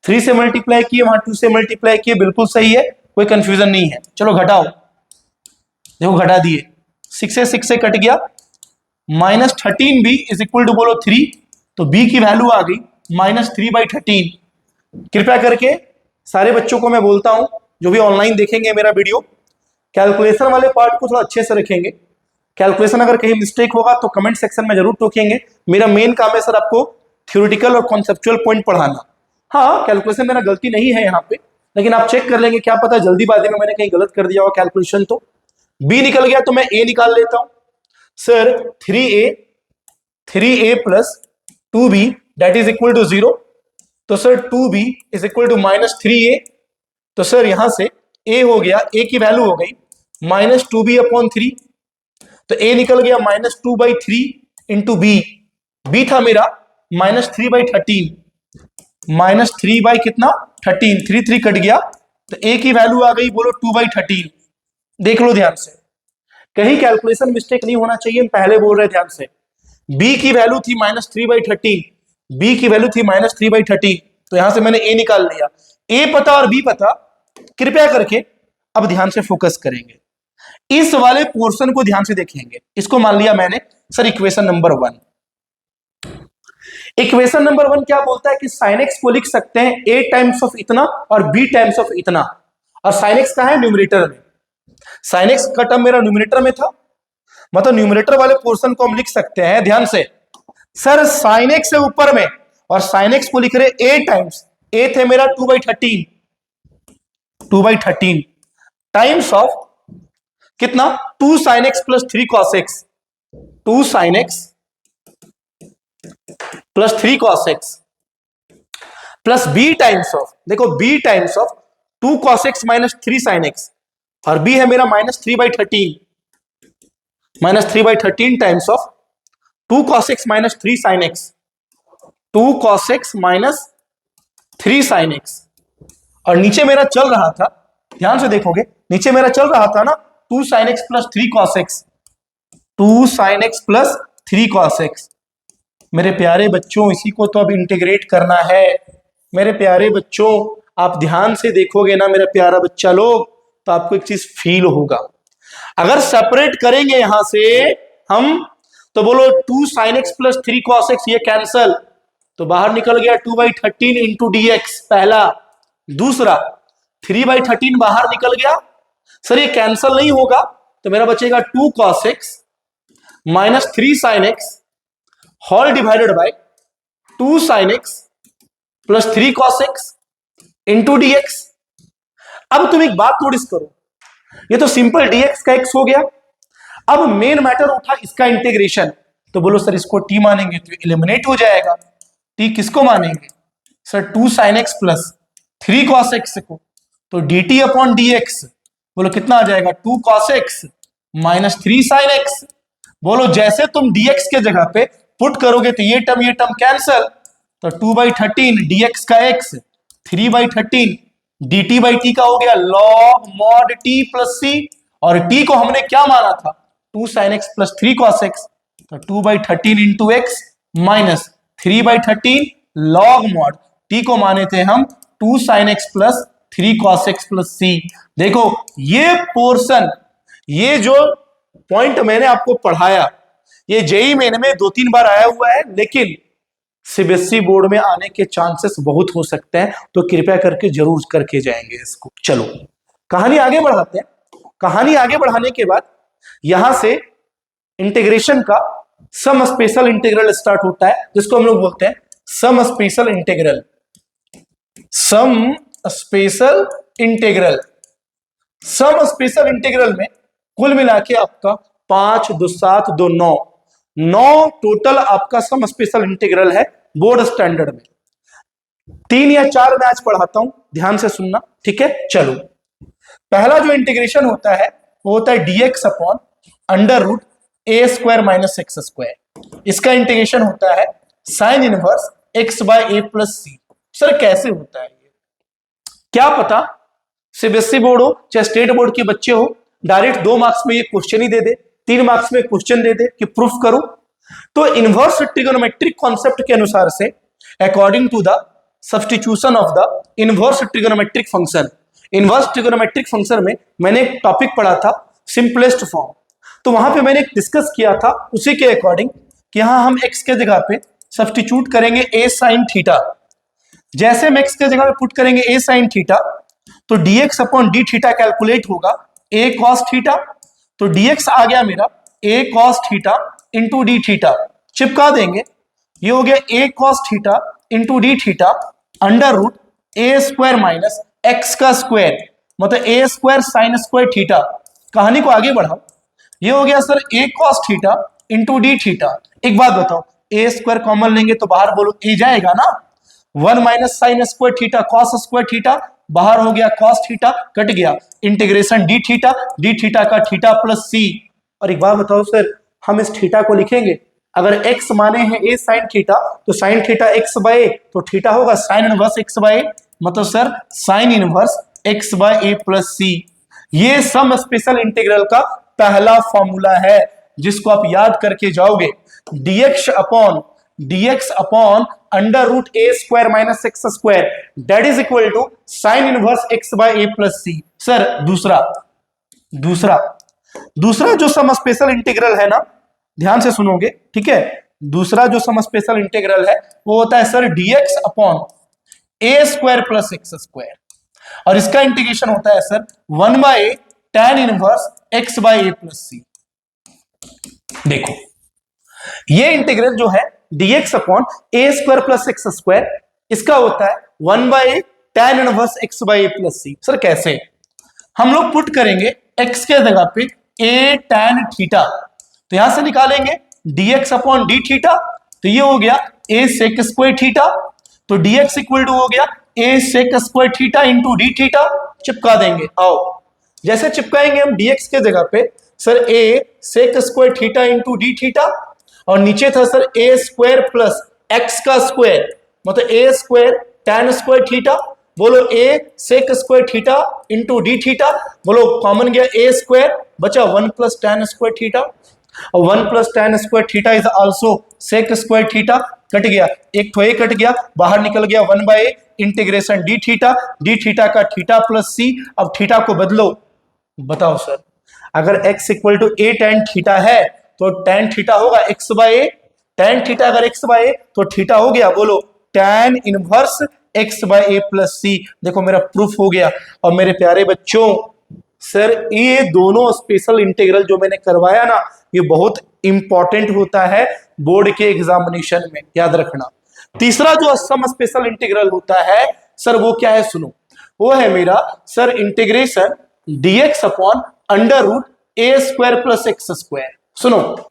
3 से मल्टीप्लाई किए, वहां 2 से मल्टीप्लाई किए, बिल्कुल सही है, कोई कंफ्यूजन नहीं है। चलो घटाओ, देखो घटा दिए, 6 से कट गया, minus 13b is equal to बोलो 3, तो b की वैल्यू आ गई माइनस 3/13। कृपया करके सारे बच्चों को मैं बोलता हूं, जो भी ऑनलाइन देखेंगे मेरा वीडियो, कैलकुलेशन वाले पार्ट को थोड़ा अच्छे से रखेंगे। कैलकुलेशन अगर कहीं मिस्टेक होगा तो कमेंट सेक्शन में जरूर टोकेंगे। मेरा मेन काम है सर आपको थ्योरेटिकल और कॉन्सेप्चुअल पॉइंट पढ़ाना। हाँ, कैलकुलेशन मेरा गलती नहीं है यहाँ पे, लेकिन आप चेक कर लेंगे, क्या पता जल्दीबाजी में मैंने कहीं गलत कर दिया हो कैलकुलेशन। तो b निकल गया तो मैं a निकाल लेता हूं। Sir 3a plus 2b that is equal to 0, तो sir 2b is equal to minus 3a। तो सर यहां से a हो गया, a की वैल्यू हो गई माइनस 2b अपॉन 3, तो a निकल गया माइनस 2/3 इंटू b था मेरा माइनस 3/13, माइनस 3 कितना 13, 3 कट गया, तो a की वैल्यू आ गई बोलो 2/13। देख लो ध्यान से, कहीं कैलकुलेशन मिस्टेक नहीं होना चाहिए, हम पहले बोल रहे ध्यान से। b की वैल्यू थी माइनस 3/13, b की वैल्यू थी माइनस 3/13, तो यहां से मैंने a निकाल लिया। a पता और b पता, कृपया करके अब ध्यान से फोकस करेंगे, इस वाले पोर्शन को ध्यान से देखेंगे। इसको मान लिया मैंने sir equation number 1। Equation number 1 क्या बोलता है कि sin x को लिख सकते हैं a टाइम्स ऑफ इतना और b टाइम्स ऑफ इतना, और sin x का है न्यूमरेटर में, sin x का टर्म मेरा न्यूमरेटर में था, मतलब न्यूमरेटर वाले पोर्शन को हम लिख सकते हैं ध्यान से, सर sin x से ऊपर में, और sin x को लिख रहे a टाइम्स, a थे मेरा 2/13, 2/13 टाइम्स ऑफ कितना 2 sin x plus 3 cos x, 2 sin x plus 3 cos x plus b times of, देखो b times of 2 cos x minus 3 sin x, और b है मेरा minus 3/13, minus 3/13 times of 2 cos x minus 3 sin x, 2 cos x minus 3 sin x, और नीचे मेरा चल रहा था, ध्यान से देखोगे नीचे मेरा चल रहा था ना 2 sin x plus 3 cos x, 2 sin x plus 3 cos x। मेरे प्यारे बच्चों, इसी को तो अब इंटीग्रेट करना है। मेरे प्यारे बच्चों, आप ध्यान से देखोगे ना मेरा प्यारा बच्चा लोग, तो आपको एक चीज फील होगा। अगर सेपरेट करेंगे यहां से हम, तो बोलो 2 sin x plus 3 cos x, ये कैंसल, तो बाहर निकल गया 2/13 इंटू dx, पहला। दूसरा 3/13 बाहर निकल गया, सर ये कैंसल नहीं होगा, तो मेरा बचेगा 2 cos x minus 3 sin x whole divided by 2 sin x plus 3 cos x into dx। अब तुम एक बात नोटिस करो, ये तो सिंपल dx का x हो गया। अब मेन मैटर उठा इसका इंटीग्रेशन, तो बोलो सर इसको t मानेंगे तो एलिमिनेट हो जाएगा। t किसको मानेंगे sir 2 sin x plus 3 cos x को, तो dt अपॉन dx बोलो कितना आ जाएगा 2 cos x minus 3 sin x। बोलो जैसे तुम dx के जगह पे पुट करोगे तो ये टर्म कैंसल, तो 2/13 dx का x, 3/13 dt बाई टी का हो गया log mod t plus c, और t को हमने क्या माना था 2 sin x plus 3 cos x, तो 2/13 into x minus 3/13 log mod t को माने थे हम 2 sin x plus 3 cos x plus c। देखो ये पोर्शन, ये जो पॉइंट मैंने आपको पढ़ाया, ये जेई मेन में 2-3 बार आया हुआ है, लेकिन सीबीएसई बोर्ड में आने के चांसेस बहुत हो सकते हैं, तो कृपया करके जरूर करके जाएंगे इसको। चलो कहानी आगे बढ़ाते हैं। कहानी आगे बढ़ाने के बाद यहां से इंटीग्रेशन का सम स्पेशल इंटीग्रल स्टार्ट होता है, जिसको हम लोग बोलते हैं some special integral. Some special integral, some special integral में कुल मिला के आपका 5 2 7 2 9 9 टोटल आपका सम स्पेशल इंटीग्रल है बोर्ड स्टैंडर्ड में। 3 या 4 मैं आज पढ़ाता हूं, ध्यान से सुनना, ठीक है। चलो पहला जो इंटीग्रेशन होता है वो होता है dx अपॉन अंडर रूट ए स्क्वायर माइनस एक्स स्क्वायर। इसका इंटीग्रेशन होता है साइन इनवर्स एक्स बाय ए प्लस सी। सर कैसे होता है ये? क्या पता सीबीएसई बोर्ड हो चाहे स्टेट बोर्ड के बच्चे हो, डायरेक्ट 2 मार्क्स में ये क्वेश्चन ही दे दे, 3 मार्क्स में क्वेश्चन दे दे कि प्रूफ करो। तो इनवर्स ट्रिगोनोमेट्रिक कॉन्सेप्ट के अनुसार से according to the substitution of the inverse trigonometric function, inverse trigonometric function में मैंने एक टॉपिक पढ़ा था सिंपलेस्ट फॉर्म, तो वहां पे मैंने डिस्कस किया था उसी के अकॉर्डिंग कि यहां हम x के जगह पे सब्स्टिट्यूट करेंगे a sin थीटा। जैसे हम x के जगह पे पुट करेंगे a sin थीटा तो dx अपॉन d थीटा कैलकुलेट होगा a cos थीटा। तो dx आ गया मेरा a cos theta into D theta, चिपका देंगे, ये हो गया a cos theta into D theta under root a square minus x का स्क्वायर, मतलब a square sine square theta. कहानी को आगे बढ़ाओ, ये हो गया sir a cos theta into D theta. एक बात बताओ, a स्क्वायर कॉमन लेंगे तो बाहर बोलो a जाएगा ना, 1 minus sign square theta cos square theta, बाहर हो गया कॉस थीटा, कट गया इंटीग्रेशन डी थीटा का थीटा प्लस सी। और एक बात बताओ सर, हम इस थीटा को लिखेंगे, अगर x माने हैं a साइन थीटा तो sine theta x by a, तो थीटा होगा sine inverse x by a, मतलब sir sine inverse x by a plus c. ये सम स्पेशल इंटीग्रल का पहला फॉर्मूला है जिसको आप याद करके जाओगे, dx upon under root A square minus x square that is equal to sine inverse x by a plus C. Sir दूसरा जो सम स्पेशल इंटीग्रल है ना, ध्यान से सुनोगे, ठीक है। दूसरा जो सम स्पेशल इंटीग्रल है वो होता है sir dx upon a square plus x square, और इसका इंटीग्रेशन होता है sir 1 by tan inverse x by a plus c. देखो ये इंटीग्रल जो है dx upon a square plus x square, इसका होता है 1 by tan inverse x by a plus C. Sir कैसे? हम लोग पुट करेंगे x के जगह पे a tan थीटा, तो यहां से निकालेंगे dx अपॉन डी थीटा, तो ये हो गया a sec स्क्वायर थीटा, तो dx इक्वल टू हो गया a sec square theta into D theta, चिपका देंगे। आओ जैसे चिपकाएंगे हम dx के जगह पे sir a sec square theta into D theta, और नीचे था sir a square plus x का स्क्वायर, मतलब a square tan square theta, बोलो a sec square theta into D theta, बोलो कॉमन गया a स्क्वायर, बचा 1 प्लस tan स्क्वायर थीटा, और 1 plus tan square theta is also sec square theta, cut गया, एक तो a कट गया, बाहर निकल गया 1 बाय इंटीग्रेशन डी थीटा का थीटा प्लस सी। अब थीटा को बदलो, बताओ सर, अगर x equal to a tan theta है तो tan थीटा होगा x by a, tan theta अगर x बाय a तो थीटा हो गया, बोलो tan inverse x by a plus c. देखो मेरा प्रूफ हो गया। और मेरे प्यारे बच्चों, सर ये दोनों स्पेशल इंटीग्रल जो मैंने करवाया ना, ये बहुत इंपॉर्टेंट होता है बोर्ड के एग्जामिनेशन में, याद रखना। तीसरा जो सम स्पेशल इंटीग्रल होता है सर वो क्या है, सुनो, वो है मेरा sir integration dx upon under root ए स्क्वायर प्लस एक्स स्क्वायर। सुनो,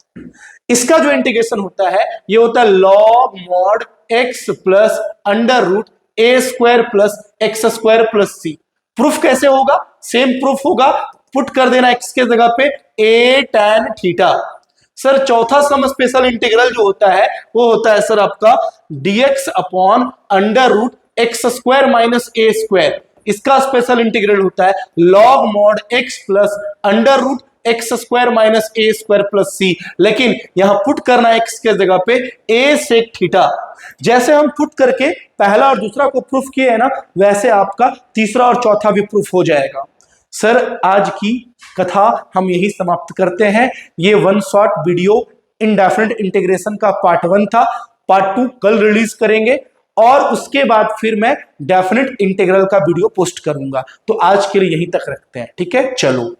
इसका जो इंटीग्रेशन होता है ये होता है log mod x plus under root ए square plus x square plus c. Proof कैसे होगा? सेम प्रूफ होगा, पुट कर देना x के जगह पे a tan थीटा। सर चौथा सम स्पेशल इंटीग्रल जो होता है वो होता है सर आपका dx upon under root x square minus a square. इसका स्पेशल इंटीग्रल होता है log mod x plus under root x square minus a square plus c. लेकिन यहां पुट करना है x के जगह पे a sec थीटा। जैसे हम पुट करके पहला और दूसरा को प्रूफ किए है ना, वैसे आपका तीसरा और चौथा भी प्रूफ हो जाएगा। सर आज की कथा हम यही समाप्त करते हैं। ये one shot video indefinite integration का पार्ट 1 था। पार्ट 2 कल रिलीज करेंगे और उसके बाद फिर मैं डेफिनेट इंटीग्रल का वीडियो पोस्ट करूंगा। तो आज के लिए यहीं तक रखते हैं, ठीक है, चलो।